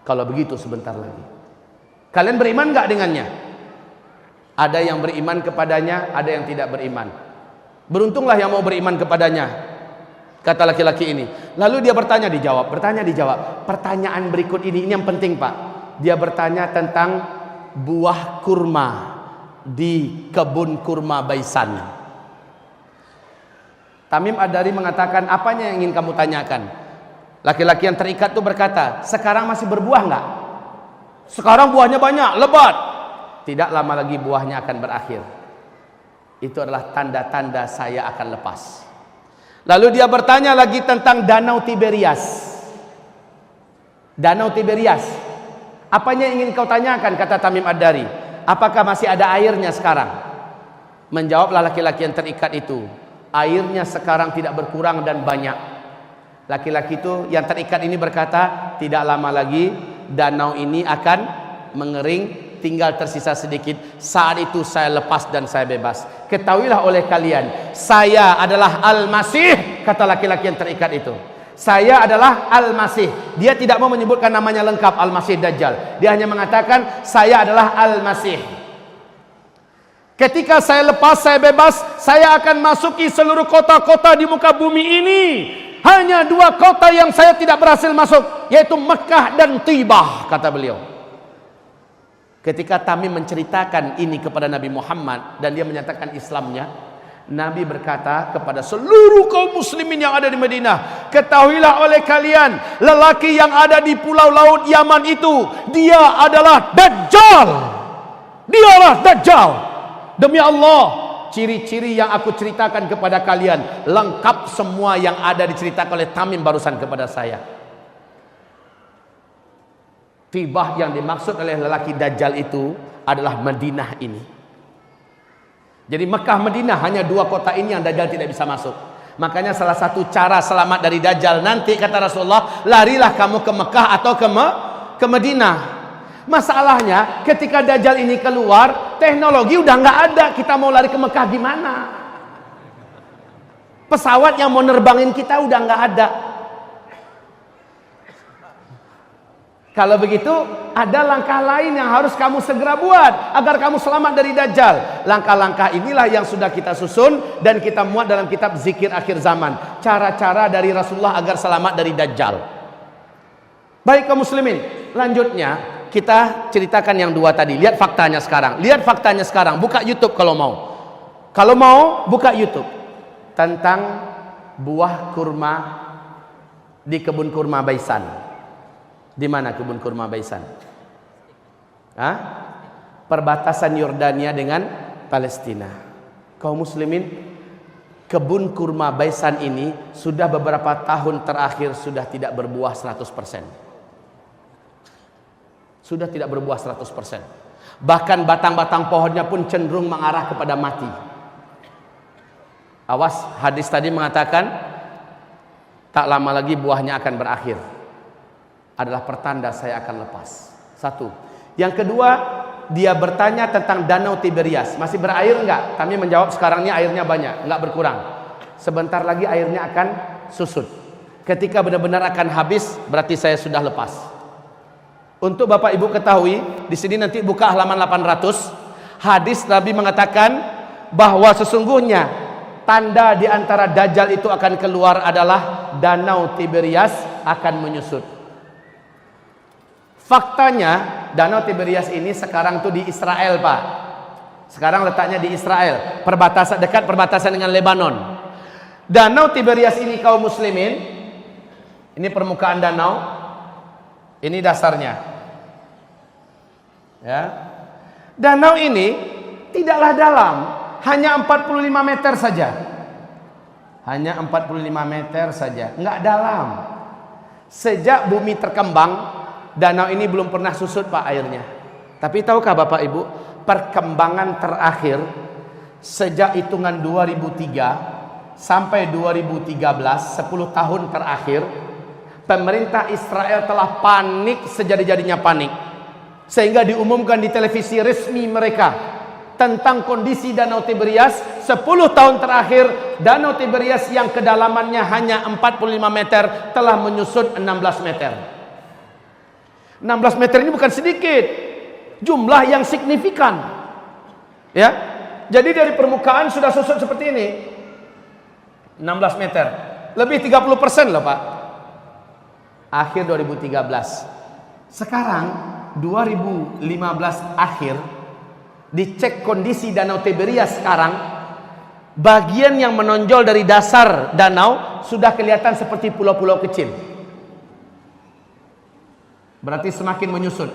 S2: Kalau begitu sebentar lagi. Kalian beriman gak dengannya? Ada yang beriman kepadanya, ada yang tidak beriman. Beruntunglah yang mau beriman kepadanya, kata laki-laki ini. Lalu dia bertanya, dijawab. Pertanyaan berikut ini yang penting, Pak. Dia bertanya tentang buah kurma di kebun kurma Baisan. Tamim Ad-Dari mengatakan, apanya yang ingin kamu tanyakan? Laki-laki yang terikat itu berkata, sekarang masih berbuah enggak? Sekarang buahnya banyak, lebat. Tidak lama lagi buahnya akan berakhir. Itu adalah tanda-tanda saya akan lepas. Lalu dia bertanya lagi tentang Danau Tiberias. Danau Tiberias, apanya ingin kau tanyakan, kata Tamim Ad-Dari. Apakah masih ada airnya sekarang? Menjawablah laki-laki yang terikat itu, airnya sekarang tidak berkurang dan banyak. Laki-laki itu yang terikat ini berkata, tidak lama lagi danau ini akan mengering, tinggal tersisa sedikit. Saat itu saya lepas dan saya bebas. Ketahuilah oleh kalian, saya adalah Al-Masih, kata laki-laki yang terikat itu. Saya adalah Al-Masih. Dia tidak mau menyebutkan namanya lengkap, Al-Masih Dajjal. Dia hanya mengatakan saya adalah Al-Masih. Ketika saya lepas, saya bebas, saya akan masuki seluruh kota-kota di muka bumi ini. Hanya 2 kota yang saya tidak berhasil masuk, yaitu Mekah dan Tibah, kata beliau. Ketika Tamim menceritakan ini kepada Nabi Muhammad dan dia menyatakan Islamnya, Nabi berkata kepada seluruh kaum muslimin yang ada di Madinah, ketahuilah oleh kalian, lelaki yang ada di pulau laut Yaman itu, dia adalah Dajjal. Dialah Dajjal. Demi Allah, ciri-ciri yang aku ceritakan kepada kalian lengkap semua yang ada diceritakan oleh Tamim barusan kepada saya. Tibah yang dimaksud oleh lelaki Dajjal itu adalah Madinah ini. Jadi Mekah Madinah hanya 2 kota ini yang Dajjal tidak bisa masuk. Makanya salah satu cara selamat dari Dajjal nanti, kata Rasulullah, larilah kamu ke Mekah atau ke Madinah. Masalahnya ketika Dajjal ini keluar, teknologi udah nggak ada. Kita mau lari ke Mekah gimana? Pesawat yang mau nerbangin kita udah nggak ada. Kalau begitu, ada langkah lain yang harus kamu segera buat agar kamu selamat dari Dajjal. Langkah-langkah inilah yang sudah kita susun dan kita muat dalam kitab Zikir Akhir Zaman. Cara-cara dari Rasulullah agar selamat dari Dajjal. Baik kaum muslimin, lanjutnya kita ceritakan yang 2 tadi. Lihat faktanya sekarang. Lihat faktanya sekarang. Buka YouTube kalau mau. Kalau mau, buka YouTube. Tentang buah kurma di kebun kurma Baisan. Di mana kebun kurma Baisan? Hah? Perbatasan Yordania dengan Palestina. Kaum muslimin, kebun kurma Baisan ini sudah beberapa tahun terakhir sudah tidak berbuah 100%. Sudah tidak berbuah 100%. Bahkan batang-batang pohonnya pun cenderung mengarah kepada mati. Awas, hadis tadi mengatakan tak lama lagi buahnya akan berakhir. Adalah pertanda saya akan lepas. 1. Yang kedua, dia bertanya tentang Danau Tiberias. Masih berair enggak? Kami menjawab sekarangnya airnya banyak, enggak berkurang. Sebentar lagi airnya akan susut. Ketika benar-benar akan habis, berarti saya sudah lepas. Untuk Bapak Ibu ketahui, di sini nanti buka halaman 800. Hadis Nabi mengatakan bahwa sesungguhnya tanda di antara Dajjal itu akan keluar adalah Danau Tiberias akan menyusut. Faktanya Danau Tiberias ini sekarang tuh di Israel, Pak. Sekarang letaknya di Israel, perbatasan dekat perbatasan dengan Lebanon. Danau Tiberias ini kaum muslimin, ini permukaan danau, ini dasarnya. Ya. Danau ini tidaklah dalam, hanya 45 meter saja. Hanya 45 meter saja, enggak dalam. Sejak bumi terkembang, danau ini belum pernah susut, Pak, airnya. Tapi tahukah Bapak Ibu, perkembangan terakhir sejak hitungan 2003 sampai 2013, 10 tahun terakhir, pemerintah Israel telah panik sejadi-jadinya panik. Sehingga diumumkan di televisi resmi mereka tentang kondisi Danau Tiberias. 10 tahun terakhir, Danau Tiberias yang kedalamannya hanya 45 meter telah menyusut 16 meter. 16 meter ini bukan sedikit, jumlah yang signifikan. Ya, jadi dari permukaan sudah susut seperti ini, 16 meter, lebih 30% loh, Pak. Akhir 2013. Sekarang 2015 akhir, dicek kondisi Danau Tiberias sekarang, bagian yang menonjol dari dasar danau sudah kelihatan seperti pulau-pulau kecil. Berarti semakin menyusut.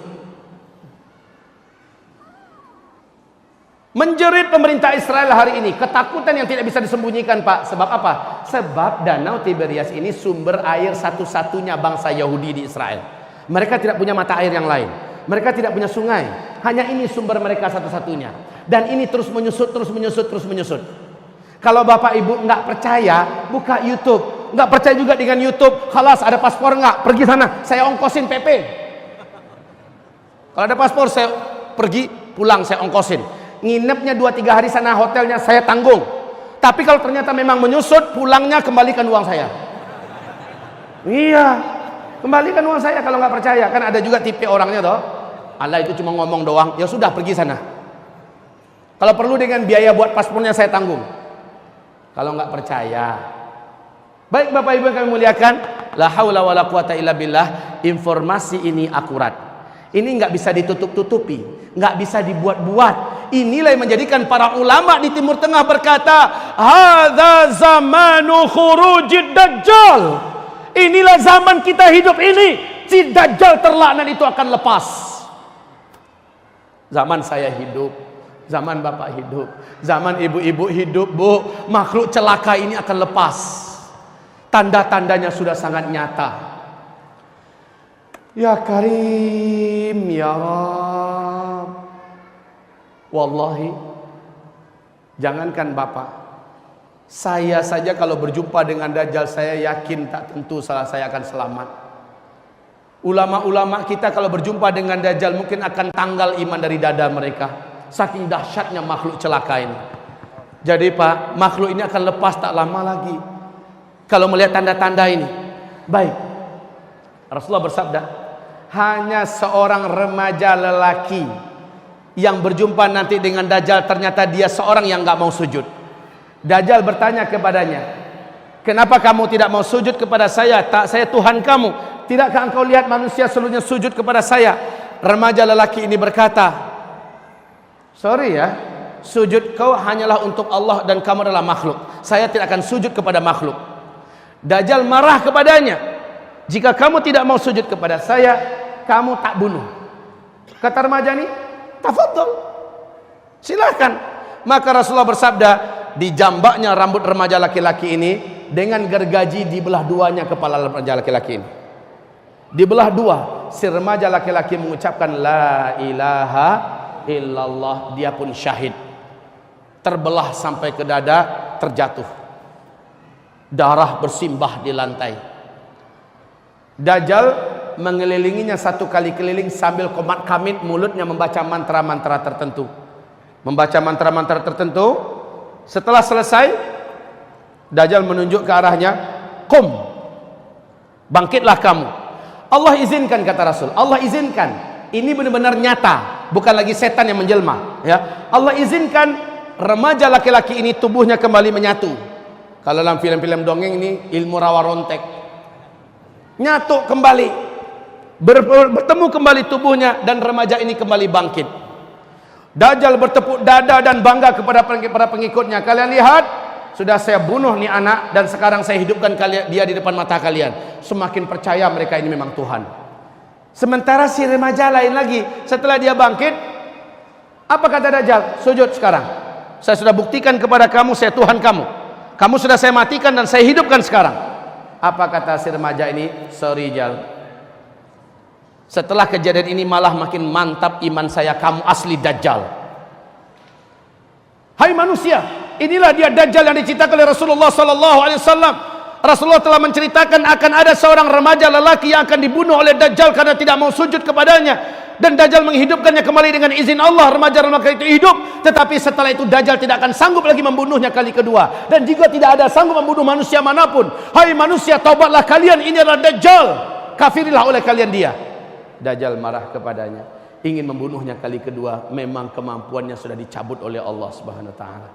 S2: Menjerit pemerintah Israel hari ini, ketakutan yang tidak bisa disembunyikan, Pak. Sebab apa? Sebab Danau Tiberias ini sumber air satu-satunya bangsa Yahudi di Israel. Mereka tidak punya mata air yang lain. Mereka tidak punya sungai. Hanya ini sumber mereka satu-satunya. Dan ini terus menyusut, terus menyusut, terus menyusut. Kalau Bapak Ibu nggak percaya, buka YouTube. Nggak percaya juga dengan YouTube, khalas ada paspor nggak? Pergi sana, saya ongkosin PP. Kalau ada paspor saya pergi, pulang saya ongkosin. Nginepnya 2-3 hari sana, hotelnya saya tanggung. Tapi kalau ternyata memang menyusut, pulangnya kembalikan uang saya. Iya, kembalikan uang saya kalau nggak percaya. Kan ada juga tipe orangnya toh. Allah itu cuma ngomong doang, ya sudah pergi sana. Kalau perlu dengan biaya buat paspornya saya tanggung. Kalau nggak percaya. Baik Bapak Ibu yang kami muliakan, la haula wala quwata illa billah, informasi ini akurat. Ini nggak bisa ditutup-tutupi, nggak bisa dibuat-buat. Inilah yang menjadikan para ulama di Timur Tengah berkata, hadza zamanu khurujid dajjal. Inilah zaman kita hidup ini, si dajjal terlaknat itu akan lepas. Zaman saya hidup, zaman Bapak hidup, zaman ibu-ibu hidup, Bu, makhluk celaka ini akan lepas. Tanda-tandanya sudah sangat nyata. Ya Karim, ya Rab. Wallahi, jangankan Bapak, saya saja kalau berjumpa dengan Dajjal, saya yakin tak tentu saya akan selamat. Ulama-ulama kita kalau berjumpa dengan Dajjal mungkin akan tanggal iman dari dada mereka. Saking dahsyatnya makhluk celaka ini. Jadi Pak, makhluk ini akan lepas tak lama lagi. Kalau melihat tanda-tanda ini. Baik, Rasulullah bersabda, hanya seorang remaja lelaki yang berjumpa nanti dengan Dajjal, ternyata dia seorang yang gak mau sujud. Dajjal bertanya kepadanya, kenapa kamu tidak mau sujud kepada saya? Tak, saya Tuhan kamu. Tidakkah engkau lihat manusia seluruhnya sujud kepada saya? Remaja lelaki ini berkata, sorry ya, sujud kau hanyalah untuk Allah dan kamu adalah makhluk. Saya tidak akan sujud kepada makhluk. Dajjal marah kepadanya, jika kamu tidak mau sujud kepada saya, kamu tak bunuh. Kata remaja ini, tafadhol, silakan. Maka Rasulullah bersabda, dijambaknya rambut remaja laki-laki ini dengan gergaji, dibelah duanya kepala remaja laki-laki ini. Dibelah dua. Si remaja laki-laki mengucapkan la ilaha illallah, dia pun syahid. Terbelah sampai ke dada, terjatuh. Darah bersimbah di lantai. Dajjal mengelilinginya satu kali keliling sambil komat kamit, mulutnya membaca mantra-mantra tertentu. Membaca mantra-mantra tertentu. Setelah selesai, Dajjal menunjuk ke arahnya, "Qum, bangkitlah kamu." Allah izinkan, kata Rasul. Allah izinkan. Ini benar-benar nyata, bukan lagi setan yang menjelma. Ya, Allah izinkan remaja laki-laki ini tubuhnya kembali menyatu. Kalau dalam film-film dongeng ini ilmu rawa rontek. Nyatu kembali, bertemu kembali tubuhnya, dan remaja ini kembali bangkit. Dajjal bertepuk dada dan bangga kepada para pengikutnya. Kalian lihat, sudah saya bunuh nih anak, dan sekarang saya hidupkan dia di depan mata kalian. Semakin percaya mereka ini memang Tuhan. Sementara si remaja lain lagi, setelah dia bangkit, apa kata Dajjal? Sujud sekarang. Saya sudah buktikan kepada kamu, saya Tuhan kamu. Kamu sudah saya matikan dan saya hidupkan sekarang. Apa kata si remaja ini? Sorry Jal, setelah kejadian ini malah makin mantap iman saya, kamu asli Dajjal. Hai manusia, inilah dia Dajjal yang diceritakan oleh Rasulullah SAW. Rasulullah telah menceritakan akan ada seorang remaja lelaki yang akan dibunuh oleh Dajjal karena tidak mau sujud kepadanya, dan Dajjal menghidupkannya kembali dengan izin Allah. Remaja itu hidup, tetapi setelah itu Dajjal tidak akan sanggup lagi membunuhnya kali kedua, dan juga tidak ada sanggup membunuh manusia manapun. Hai manusia, taubatlah kalian, ini adalah Dajjal, kafirilah oleh kalian dia. Dajjal marah kepadanya, ingin membunuhnya kali kedua. Memang kemampuannya sudah dicabut oleh Allah Subhanahu wa taala.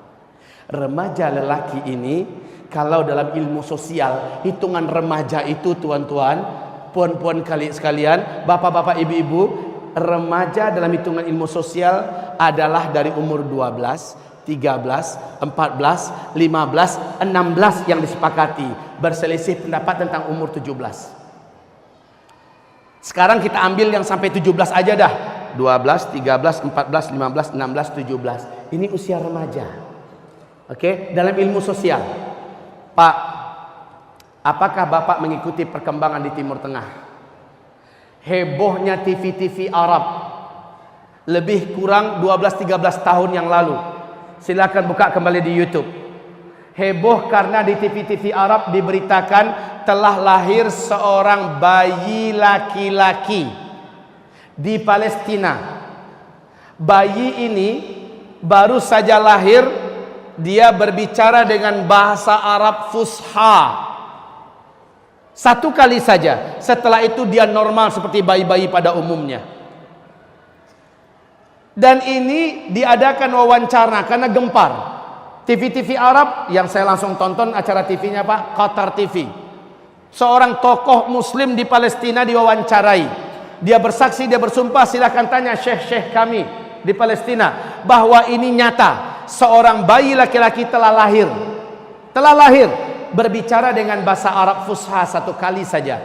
S2: Remaja lelaki ini, kalau dalam ilmu sosial, hitungan remaja itu tuan-tuan, puan-puan sekalian, bapak-bapak, ibu-ibu, remaja dalam hitungan ilmu sosial adalah dari umur 12, 13, 14, 15, 16 yang disepakati. Berselisih pendapat tentang umur 17. Sekarang kita ambil yang sampai 17 aja dah. 12, 13, 14, 15, 16, 17. Ini usia remaja. Oke, dalam ilmu sosial. Pak, apakah Bapak mengikuti perkembangan di Timur Tengah? Hebohnya TV-TV Arab lebih kurang 12-13 tahun yang lalu. Silakan buka kembali di YouTube. Heboh karena di TV-TV Arab diberitakan telah lahir seorang bayi laki-laki di Palestina. Bayi ini baru saja lahir, dia berbicara dengan bahasa Arab Fusha. Satu kali saja. Setelah itu dia normal seperti bayi-bayi pada umumnya. Dan ini diadakan wawancara karena gempar. TV-TV Arab yang saya langsung tonton acara TV-nya Pak, Qatar TV. Seorang tokoh muslim di Palestina diwawancarai. Dia bersaksi, dia bersumpah, silakan tanya syekh-syekh kami di Palestina bahwa ini nyata. Seorang bayi laki-laki telah lahir. Telah lahir berbicara dengan bahasa Arab Fusha satu kali saja.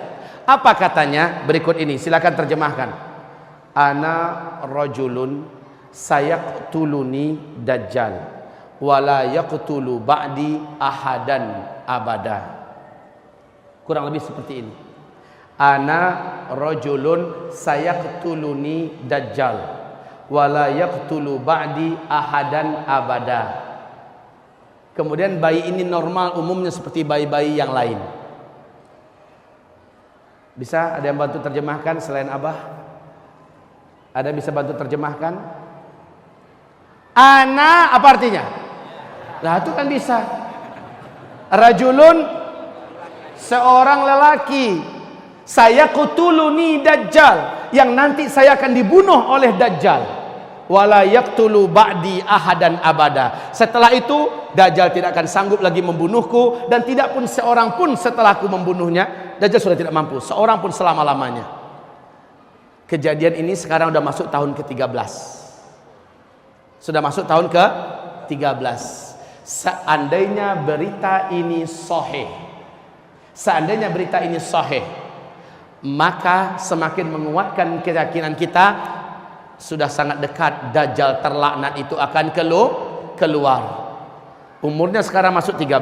S2: Apa katanya? Berikut ini, silakan terjemahkan. Ana rajulun sayaqtuluni dajjal wala yaqtulu ba'di ahadan abada. Kurang lebih seperti ini. Ana rajulun sayaqtuluni dajjal wala yaqtulu ba'di ahadan abada. Kemudian bayi ini normal umumnya seperti bayi-bayi yang lain. Bisa ada yang bantu terjemahkan selain Abah? Ada bisa bantu terjemahkan? Ana apa artinya? Nah itu kan bisa. Rajulun seorang lelaki, saya qutuluni dajjal, yang nanti saya akan dibunuh oleh dajjal. Wala yaqtulu ba'di ahadan abada. Setelah itu dajjal tidak akan sanggup lagi membunuhku, dan tidak pun seorang pun setelahku membunuhnya. Dajjal sudah tidak mampu, seorang pun selama-lamanya. Kejadian ini sekarang sudah masuk tahun ke-13. Sudah masuk tahun ke-13. Seandainya berita ini sahih, seandainya berita ini sahih, maka semakin menguatkan keyakinan kita sudah sangat dekat Dajjal terlaknat itu akan keluar. Umurnya sekarang masuk 13,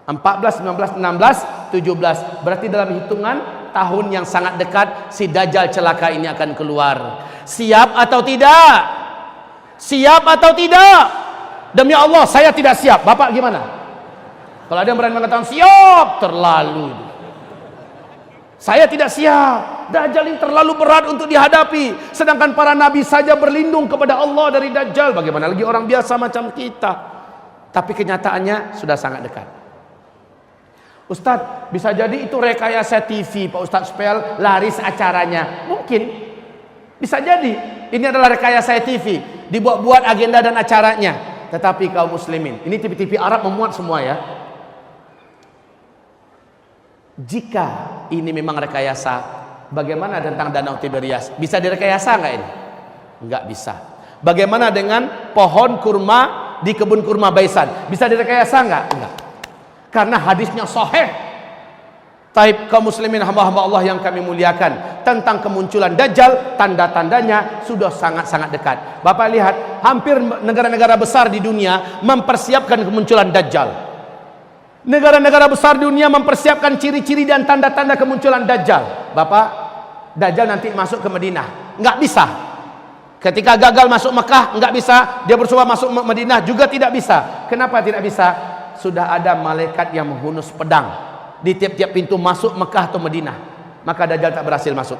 S2: 14, 19, 16, 17. Berarti dalam hitungan tahun yang sangat dekat si Dajjal celaka ini akan keluar. Siap atau tidak? Siap atau tidak? Demi Allah saya tidak siap. Bapak gimana? Kalau ada yang berani mengatakan siap, terlalu. Saya tidak siap. Dajjal ini terlalu berat untuk dihadapi. Sedangkan para nabi saja berlindung kepada Allah dari Dajjal. Bagaimana lagi orang biasa macam kita? Tapi kenyataannya sudah sangat dekat. Ustadz, bisa jadi itu rekayasa TV Pak Ustadz supaya laris acaranya. Mungkin. Bisa jadi. Ini adalah rekayasa TV. Dibuat-buat agenda dan acaranya. Tetapi kaum muslimin, ini TV-TV Arab memuat semua ya. Jika ini memang rekayasa, bagaimana tentang Danau Tiberias? Bisa direkayasa nggak ini? Nggak bisa. Bagaimana dengan pohon kurma di kebun kurma Baisan? Bisa direkayasa nggak? Nggak. Karena hadisnya sahih. Taib kaum muslimin hamba-hamba Allah yang kami muliakan, tentang kemunculan Dajjal, tanda-tandanya sudah sangat-sangat dekat. Bapak lihat, hampir negara-negara besar di dunia mempersiapkan kemunculan Dajjal. Negara-negara besar di dunia mempersiapkan ciri-ciri dan tanda-tanda kemunculan Dajjal. Bapak, Dajjal nanti masuk ke Madinah, nggak bisa. Ketika gagal masuk Mekah, nggak bisa. Dia bercoba masuk Madinah, juga tidak bisa. Kenapa tidak bisa? Sudah ada malaikat yang menghunus pedang di tiap-tiap pintu masuk Mekah atau Madinah. Maka Dajjal tak berhasil masuk.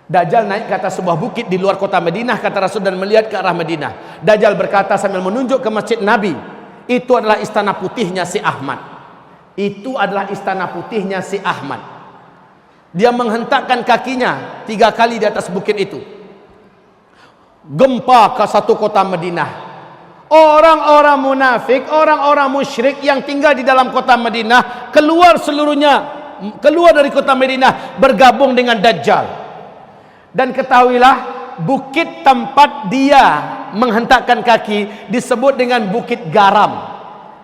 S2: Dajjal naik ke atas sebuah bukit di luar kota Madinah, kata Rasul, dan melihat ke arah Madinah. Dajjal berkata sambil menunjuk ke masjid Nabi, itu adalah istana putihnya si Ahmad. Itu adalah istana putihnya si Ahmad. Dia menghentakkan kakinya 3 kali di atas bukit itu. Gempa ke satu kota Madinah. Orang-orang munafik, orang-orang musyrik yang tinggal di dalam kota Madinah keluar seluruhnya, keluar dari kota Madinah bergabung dengan Dajjal. Dan ketahuilah, bukit tempat dia menghentakkan kaki disebut dengan Bukit Garam.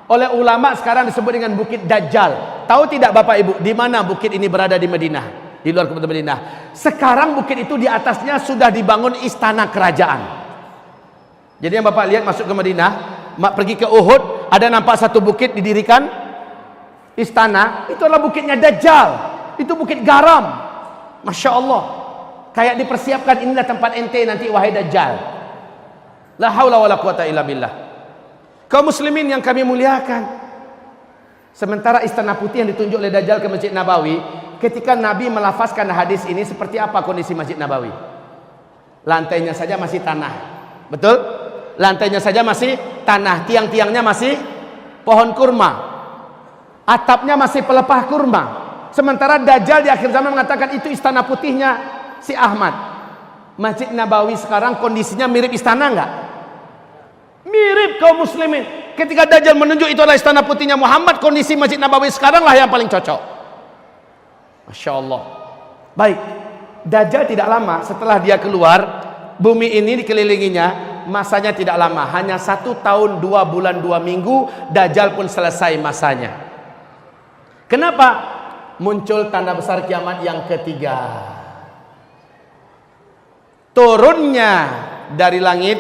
S2: Oleh ulama sekarang disebut dengan Bukit Dajjal. Tahu tidak Bapak Ibu, di mana bukit ini berada di Madinah? Di luar kota Madinah. Sekarang bukit itu di atasnya sudah dibangun istana kerajaan. Jadi yang Bapak lihat masuk ke Madinah, pergi ke Uhud, ada nampak satu bukit didirikan istana, itu adalah bukitnya Dajjal. Itu bukit garam. Masya Allah. Kayak dipersiapkan, inilah tempat ente nanti wahai Dajjal. La haula wala quwata illa billah. Kaum muslimin yang kami muliakan. Sementara istana putih yang ditunjuk oleh Dajjal ke Masjid Nabawi, ketika Nabi melafazkan hadis ini, seperti apa kondisi Masjid Nabawi? Lantainya saja masih tanah. Betul? Lantainya saja masih tanah, tiang-tiangnya masih pohon kurma, atapnya masih pelepah kurma. Sementara Dajjal di akhir zaman mengatakan itu istana putihnya si Ahmad. Masjid Nabawi sekarang kondisinya mirip istana enggak? Mirip kaum muslimin. Ketika Dajjal menunjuk itu adalah istana putihnya Muhammad, kondisi Masjid Nabawi sekarang lah yang paling cocok. Masya Allah. Baik, Dajjal tidak lama setelah dia keluar, bumi ini dikelilinginya, masanya tidak lama, hanya 1 tahun 2 bulan 2 minggu, Dajjal pun selesai masanya. Kenapa? Muncul tanda besar kiamat yang ketiga. Turunnya dari langit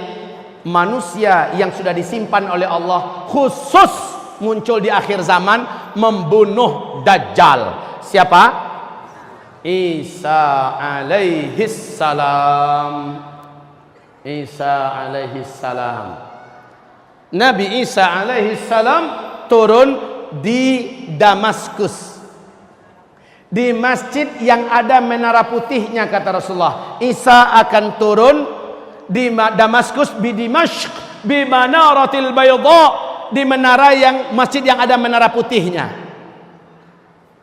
S2: manusia yang sudah disimpan oleh Allah, khusus muncul di akhir zaman membunuh Dajjal. Siapa? Isa alaihis salam. Isa alaihis salam. Nabi Isa alaihis salam turun di Damaskus, di masjid yang ada menara putihnya, kata Rasulullah. Isa akan turun di Damaskus, di Dimashq, di Manaratil Bayda, di menara yang masjid yang ada menara putihnya.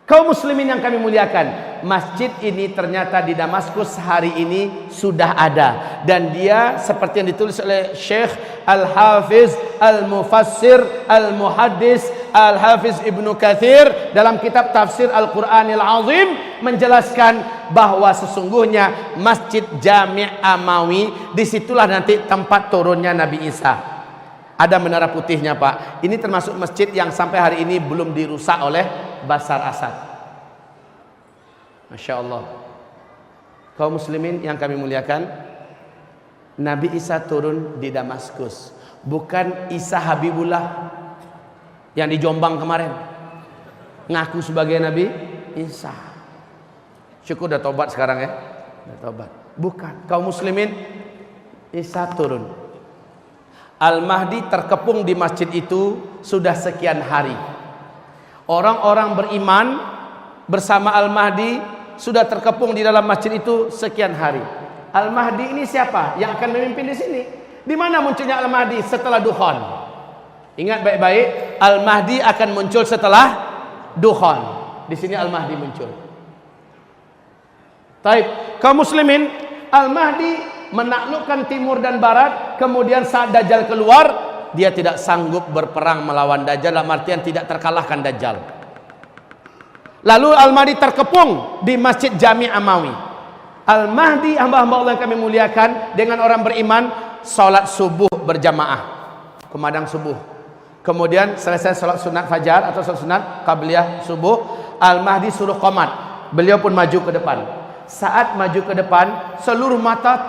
S2: Kaum muslimin yang kami muliakan, masjid ini ternyata di Damaskus hari ini sudah ada, dan dia seperti yang ditulis oleh Syekh Al-Hafiz Al-Mufassir Al-Muhaddis Al-Hafiz Ibnu Katsir dalam kitab Tafsir Al-Quranil Azim, menjelaskan bahwa sesungguhnya Masjid Jami' Amawi, disitulah nanti tempat turunnya Nabi Isa. Ada menara putihnya, Pak. Ini termasuk masjid yang sampai hari ini belum dirusak oleh Bashar Assad. Masya Allah. Kaum muslimin yang kami muliakan, Nabi Isa turun di Damaskus, bukan Isa Habibullah yang di Jombang kemarin ngaku sebagai Nabi Isa. Syukur udah tobat sekarang ya, udah tobat. Bukan, kaum muslimin, Isa turun. Al-Mahdi terkepung di masjid itu sudah sekian hari. Orang-orang beriman bersama Al-Mahdi sudah terkepung di dalam masjid itu sekian hari. Al-Mahdi ini siapa yang akan memimpin di sini? Di mana munculnya Al-Mahdi? Setelah Dukhan. Ingat baik-baik, Al-Mahdi akan muncul setelah Dukhan. Di sini Al-Mahdi muncul. Taib, kaum muslimin, Al-Mahdi menaklukkan timur dan barat. Kemudian saat Dajjal keluar, dia tidak sanggup berperang melawan Dajjal, dalam artian tidak terkalahkan Dajjal. Lalu Al-Mahdi terkepung di Masjid Jami' Amawi. Al-Mahdi, hamba-hamba Allah yang kami muliakan, dengan orang beriman salat subuh berjamaah, kumandang subuh. Kemudian selesai salat sunat fajar atau salat sunat qabliyah subuh, Al-Mahdi suruh qomat. Beliau pun maju ke depan. Saat maju ke depan, seluruh mata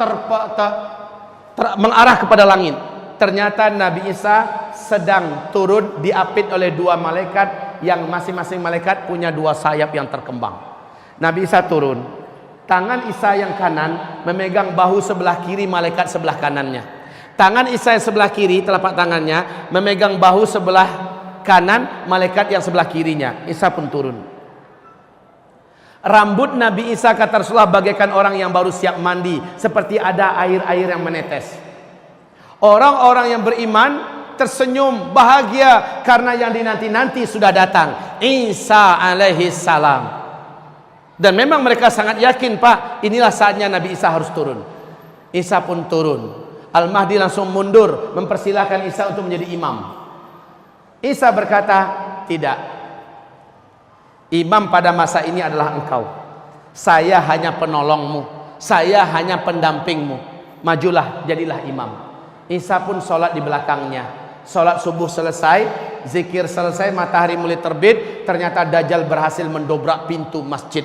S2: mengarah kepada langit. Ternyata Nabi Isa sedang turun diapit oleh 2 malaikat yang masing-masing malaikat punya 2 sayap yang terkembang. Nabi Isa turun. Tangan Isa yang kanan memegang bahu sebelah kiri malaikat sebelah kanannya. Tangan Isa yang sebelah kiri, telapak tangannya memegang bahu sebelah kanan malaikat yang sebelah kirinya. Isa pun turun. Rambut Nabi Isa, kata Rasulullah, bagaikan orang yang baru siap mandi, seperti ada air-air yang menetes. Orang-orang yang beriman tersenyum bahagia karena yang dinanti-nanti sudah datang, Isa alaihi salam. Dan memang mereka sangat yakin, Pak, inilah saatnya Nabi Isa harus turun. Isa pun turun. Al-Mahdi langsung mundur, mempersilahkan Isa untuk menjadi imam. Isa berkata, tidak. Imam pada masa ini adalah engkau. Saya hanya penolongmu, saya hanya pendampingmu. Majulah, jadilah imam. Isa pun sholat di belakangnya. Sholat subuh selesai, zikir selesai, matahari mulai terbit. Ternyata Dajjal berhasil mendobrak pintu masjid.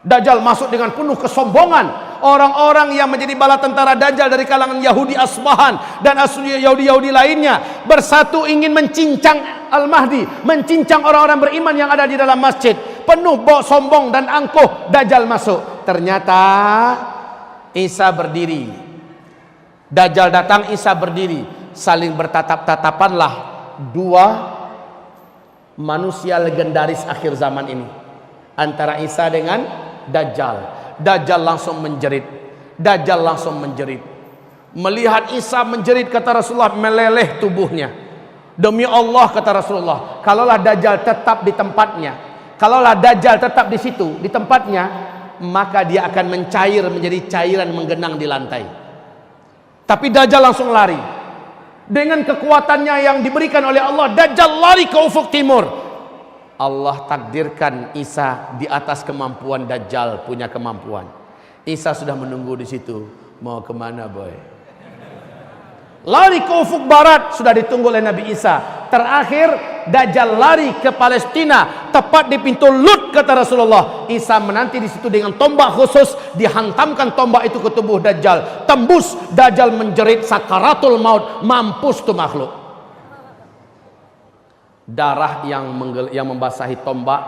S2: Dajjal masuk dengan penuh kesombongan. orang-orang yang menjadi bala tentara Dajjal dari kalangan Yahudi Asbahan dan Yahudi-Yahudi lainnya bersatu ingin mencincang Al-Mahdi, mencincang orang-orang beriman yang ada di dalam masjid. Penuh bawa sombong dan angkuh, Dajjal masuk. Ternyata Isa berdiri, Dajjal datang, Isa berdiri, saling bertatap-tatapanlah dua manusia legendaris akhir zaman ini, antara Isa dengan Dajjal. Dajjal langsung menjerit, Dajjal langsung menjerit. Melihat Isa menjerit, kata Rasulullah, meleleh tubuhnya. Demi Allah, kata Rasulullah, kalaulah Dajjal tetap di tempatnya, kalaulah Dajjal tetap di situ, di tempatnya, maka dia akan mencair menjadi cairan menggenang di lantai. Tapi Dajjal langsung lari. Dengan kekuatannya yang diberikan oleh Allah, Dajjal lari ke ufuk timur. Allah takdirkan Isa di atas kemampuan Dajjal punya kemampuan. Isa sudah menunggu di situ. Mau kemana boy? Lari ke ufuk barat, sudah ditunggu oleh Nabi Isa. Terakhir Dajjal lari ke Palestina, tepat di pintu Lut, kata Rasulullah. Isa menanti di situ dengan tombak khusus, dihantamkan tombak itu ke tubuh Dajjal, tembus. Dajjal menjerit sakaratul maut, mampus tu makhluk. Darah yang membasahi tombak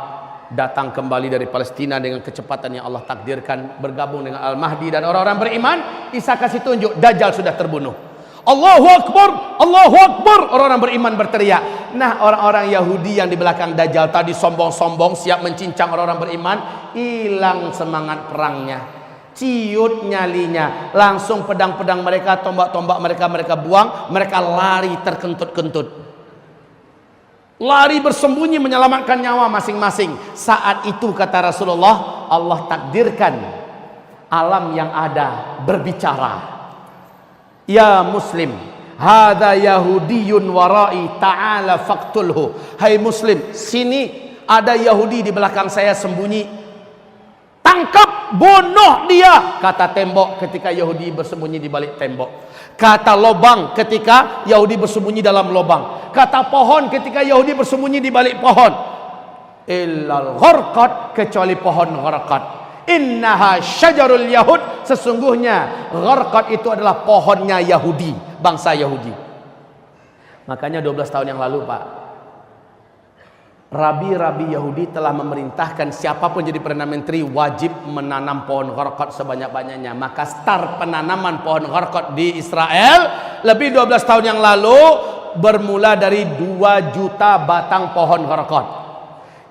S2: datang kembali dari Palestina dengan kecepatan yang Allah takdirkan, bergabung dengan Al-Mahdi dan orang-orang beriman. Isa kasih tunjuk, Dajjal sudah terbunuh. Allahu Akbar, Allahu Akbar. Orang-orang beriman berteriak. Nah, orang-orang Yahudi yang di belakang Dajjal tadi sombong-sombong siap mencincang orang-orang beriman, hilang semangat perangnya, ciut nyalinya. Langsung pedang-pedang mereka, tombak-tombak mereka buang. Mereka lari terkentut-kentut, lari bersembunyi menyelamatkan nyawa masing-masing. Saat itu, kata Rasulullah, Allah takdirkan alam yang ada berbicara. Ya Muslim, hadza Yahudiyun warai, ta'ala faqtulhu. Hai Muslim, sini ada Yahudi di belakang saya sembunyi, tangkap, bunuh dia. Kata tembok ketika Yahudi bersembunyi di balik tembok. Kata lobang ketika Yahudi bersembunyi dalam lobang. Kata pohon ketika Yahudi bersembunyi di balik pohon. Illal gharqad, kecuali pohon gharqad. Innaha syajarul Yahud, sesungguhnya gharqad itu adalah pohonnya Yahudi, bangsa Yahudi. Makanya 12 tahun yang lalu, Pak, rabi-rabi Yahudi telah memerintahkan siapapun jadi Perdana Menteri wajib menanam pohon gharqad sebanyak-banyaknya. Maka start penanaman pohon gharqad di Israel lebih 12 tahun yang lalu bermula dari 2 juta batang pohon gharqad.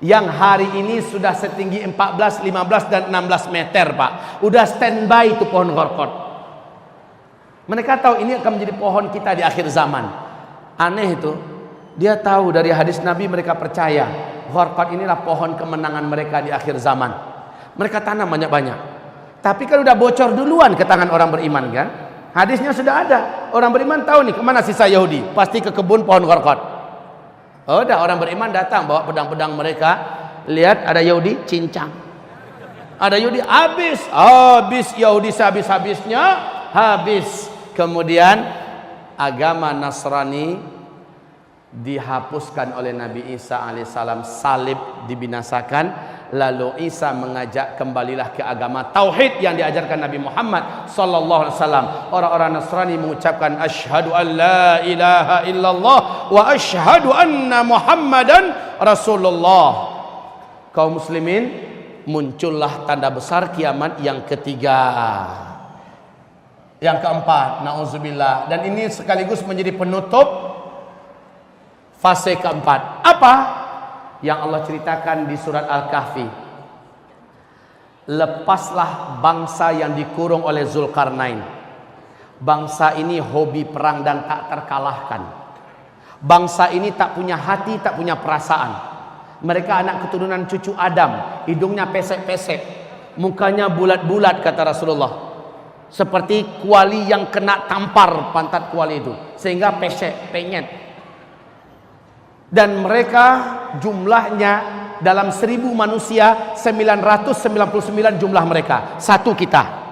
S2: Yang hari ini sudah setinggi 14, 15 dan 16 meter, Pak. Udah standby itu pohon gharqad. Mereka tahu ini akan menjadi pohon kita di akhir zaman. Aneh itu. Dia tahu dari hadis Nabi, mereka percaya gharqad inilah pohon kemenangan mereka di akhir zaman. Mereka tanam banyak-banyak. Tapi kan udah bocor duluan ke tangan orang beriman kan? Hadisnya sudah ada. Orang beriman tahu nih kemana sisa Yahudi. Pasti ke kebun pohon gharqad. Oh, dah orang beriman datang bawa pedang-pedang mereka. Lihat ada Yahudi, cincang. Ada Yahudi, habis Yahudi sehabis-habisnya, habis. Kemudian agama Nasrani dihapuskan oleh Nabi Isa alaihissalam, salib dibinasakan. Lalu Isa mengajak kembalilah ke agama tauhid yang diajarkan Nabi Muhammad sallallahu alaihi wasallam. Orang-orang Nasrani mengucapkan asyhadu an la ilaha illallah wa asyhadu anna Muhammadan Rasulullah. Kaum muslimin, muncullah tanda besar kiamat yang ketiga. Yang keempat, nauzubillah, dan ini sekaligus menjadi penutup fase keempat. Apa yang Allah ceritakan di surat Al-Kahfi? Lepaslah bangsa yang dikurung oleh Zulkarnain. Bangsa ini hobi perang dan tak terkalahkan. Bangsa ini tak punya hati, tak punya perasaan. Mereka anak keturunan cucu Adam, hidungnya pesek-pesek, mukanya bulat-bulat, kata Rasulullah, seperti kuali yang kena tampar pantat kuali itu, sehingga pesek, penyet. Dan mereka jumlahnya dalam 1000 manusia 999 jumlah mereka, satu kita.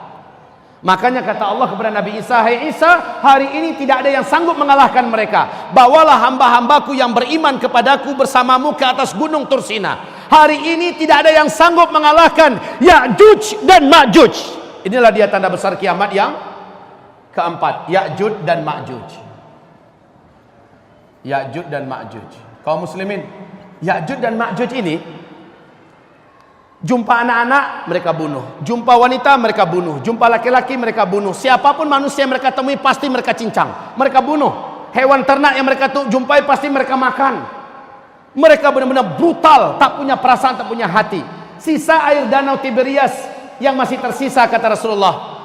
S2: Makanya kata Allah kepada Nabi Isa, hai Isa, hari ini tidak ada yang sanggup mengalahkan mereka. Bawalah hamba-hambaku yang beriman kepadaku bersamamu ke atas gunung Tursina. Hari ini tidak ada yang sanggup mengalahkan Ya'juj dan Ma'juj. Inilah dia tanda besar kiamat yang keempat, Ya'juj dan Ma'juj. Ya'juj dan Ma'juj. Kaum muslimin, Ya'juj dan Ma'juj ini jumpa anak-anak mereka bunuh, jumpa wanita mereka bunuh, jumpa laki-laki mereka bunuh, siapapun manusia yang mereka temui pasti mereka cincang, mereka bunuh. Hewan ternak yang mereka jumpai pasti mereka makan. Mereka benar-benar brutal, tak punya perasaan, tak punya hati. Sisa air danau Tiberias yang masih tersisa, kata Rasulullah,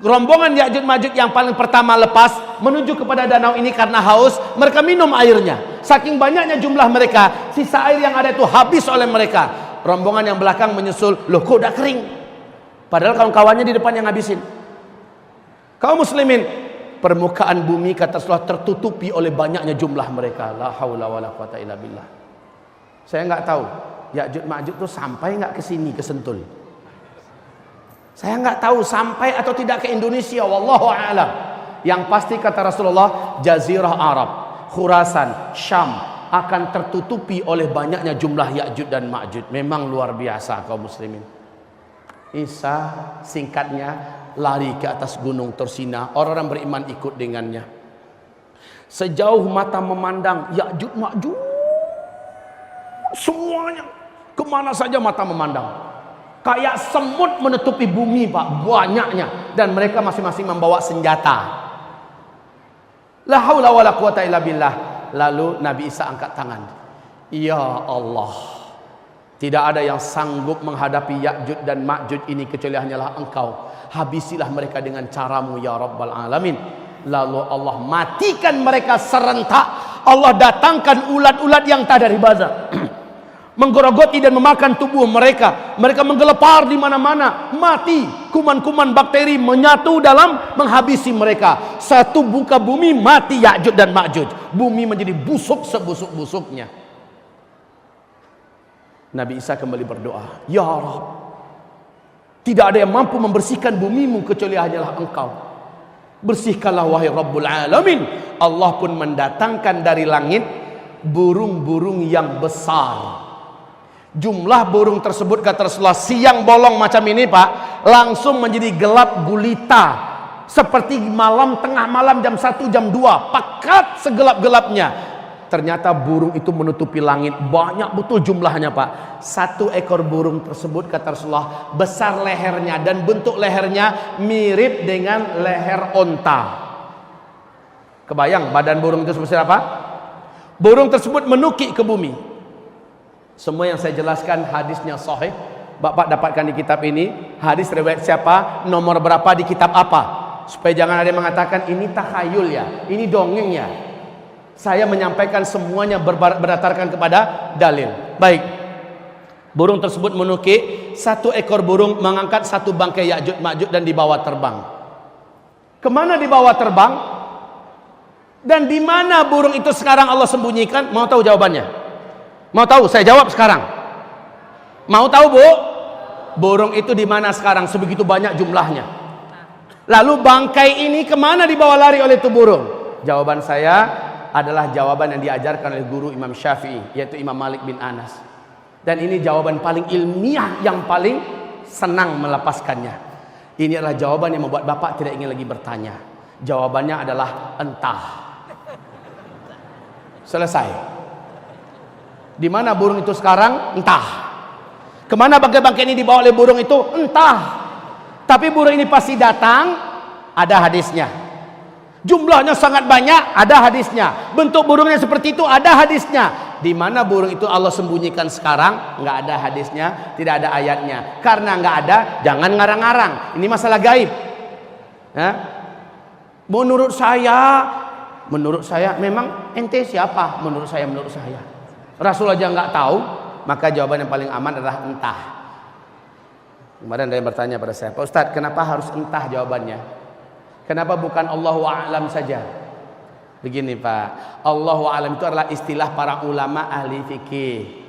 S2: rombongan Ya'juj Ma'juj yang paling pertama lepas menuju kepada danau ini karena haus. Mereka minum airnya. Saking banyaknya jumlah mereka, sisa air yang ada itu habis oleh mereka. Rombongan yang belakang menyusul, loh kok udah kering? Padahal kawan-kawannya di depan yang ngabisin. Kaum muslimin, permukaan bumi kata Rasulullah tertutupi oleh banyaknya jumlah mereka. La haula wala quwata illa billah. Saya nggak tahu Ya'juj Ma'juj itu sampai nggak ke sini, ke Sentul. Saya nggak tahu sampai atau tidak ke Indonesia, wallahu a'lam. Yang pasti kata Rasulullah, Jazirah Arab, Khurasan, Syam akan tertutupi oleh banyaknya jumlah Ya'juj dan Ma'juj. Memang luar biasa kaum muslimin. Isa singkatnya lari ke atas gunung Tursina. Orang-orang beriman ikut dengannya. Sejauh mata memandang, Ya'juj Ma'juj semuanya, kemana saja mata memandang. Kayak semut menutupi bumi, Pak, banyaknya. Dan mereka masing-masing membawa senjata. La haula wala quwata illa billah. Lalu Nabi Isa angkat tangan. Ya Allah, tidak ada yang sanggup menghadapi Ya'juj dan Ma'juj ini kecuali hanyalah Engkau. Habisilah mereka dengan caramu ya Rabbal Alamin. Lalu Allah matikan mereka serentak. Allah datangkan ulat-ulat yang tak dari bazar, menggerogoti dan memakan tubuh mereka. Mereka menggelepar di mana-mana, mati. Kuman-kuman bakteri menyatu dalam menghabisi mereka. Satu buka bumi mati Ya'juj dan Ma'juj. Bumi menjadi busuk sebusuk-busuknya. Nabi Isa kembali berdoa, Ya Rabb, tidak ada yang mampu membersihkan bumimu kecuali hanyalah Engkau. Bersihkanlah wahai Rabbul Alamin. Allah pun mendatangkan dari langit burung-burung yang besar. Jumlah burung tersebut kata Rasulullah, siang bolong macam ini Pak, langsung menjadi gelap gulita, seperti malam, tengah malam jam 1 jam 2, pekat segelap-gelapnya. Ternyata burung itu menutupi langit. Banyak betul jumlahnya Pak. Satu ekor burung tersebut kata Rasulullah besar lehernya, dan bentuk lehernya mirip dengan leher onta. Kebayang badan burung itu sebesar apa? Burung tersebut menukik ke bumi. Semua yang saya jelaskan hadisnya sahih. Bapak dapatkan di kitab ini. Hadis riwayat siapa, nomor berapa, di kitab apa, supaya jangan ada yang mengatakan ini takhayul ya, ini dongeng ya. Saya menyampaikan semuanya berdasarkan kepada dalil. Baik. Burung tersebut menukik. Satu ekor burung mengangkat satu bangkai Ya'juj Ma'juj dan dibawa terbang. Kemana dibawa terbang? Dan di mana burung itu sekarang Allah sembunyikan? Mau tahu jawabannya? Mau tahu? Saya jawab sekarang. Mau tahu, Bu? Burung itu di mana sekarang? Sebegitu banyak jumlahnya. Lalu bangkai ini kemana dibawa lari oleh itu burung? Jawaban saya adalah jawaban yang diajarkan oleh guru Imam Syafi'i, yaitu Imam Malik bin Anas. Dan ini jawaban paling ilmiah yang paling senang melepaskannya. Ini adalah jawaban yang membuat Bapak tidak ingin lagi bertanya. Jawabannya adalah entah. Selesai. Di mana burung itu sekarang? Entah. Kemana bangkai-bangkai ini dibawa oleh burung itu? Entah. Tapi burung ini pasti datang, ada hadisnya. Jumlahnya sangat banyak, ada hadisnya. Bentuk burungnya seperti itu, ada hadisnya. Di mana burung itu Allah sembunyikan sekarang? Nggak ada hadisnya, tidak ada ayatnya. Karena nggak ada, jangan ngarang-ngarang. Ini masalah gaib. Menurut saya memang ente siapa? Menurut saya. Rasul aja nggak tahu, maka jawaban yang paling aman adalah entah. Kemarin ada yang bertanya pada saya, Pak Ustadz, kenapa harus entah jawabannya? Kenapa bukan Allahu a'lam saja? Begini Pak, Allahu a'lam itu adalah istilah para ulama ahli fikih.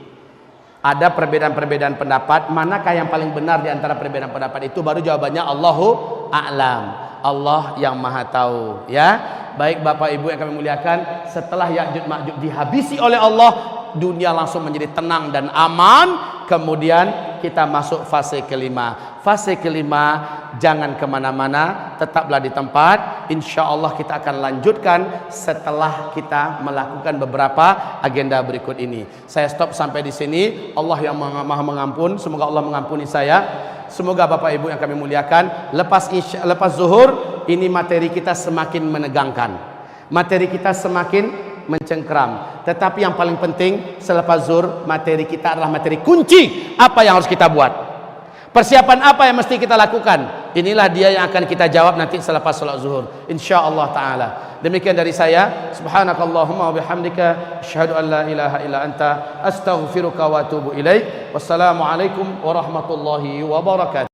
S2: Ada perbedaan-perbedaan pendapat, manakah yang paling benar di antara perbedaan pendapat itu? Baru jawabannya Allahu a'lam. Allah yang maha tahu, ya. Baik Bapak Ibu yang kami muliakan, setelah Ya'juj Ma'juj dihabisi oleh Allah, dunia langsung menjadi tenang dan aman. Kemudian kita masuk fase kelima. Fase kelima, jangan kemana-mana, tetaplah di tempat. Insya Allah kita akan lanjutkan setelah kita melakukan beberapa agenda berikut ini. Saya stop sampai di sini. Allah yang maha mengampun, semoga Allah mengampuni saya. Semoga Bapak Ibu yang kami muliakan, lepas zuhur ini materi kita semakin menegangkan, materi kita semakin mencengkram. Tetapi yang paling penting selepas zuhur, materi kita adalah materi kunci. Apa yang harus kita buat? Persiapan apa yang mesti kita lakukan? Inilah dia yang akan kita jawab nanti selepas salat zuhur, insyaallah taala. Demikian dari saya. Subhanakallahumma wa bihamdika asyhadu an la ilaha illa anta astaghfiruka wa atubu ilaik. Wassalamualaikum warahmatullahi wabarakatuh.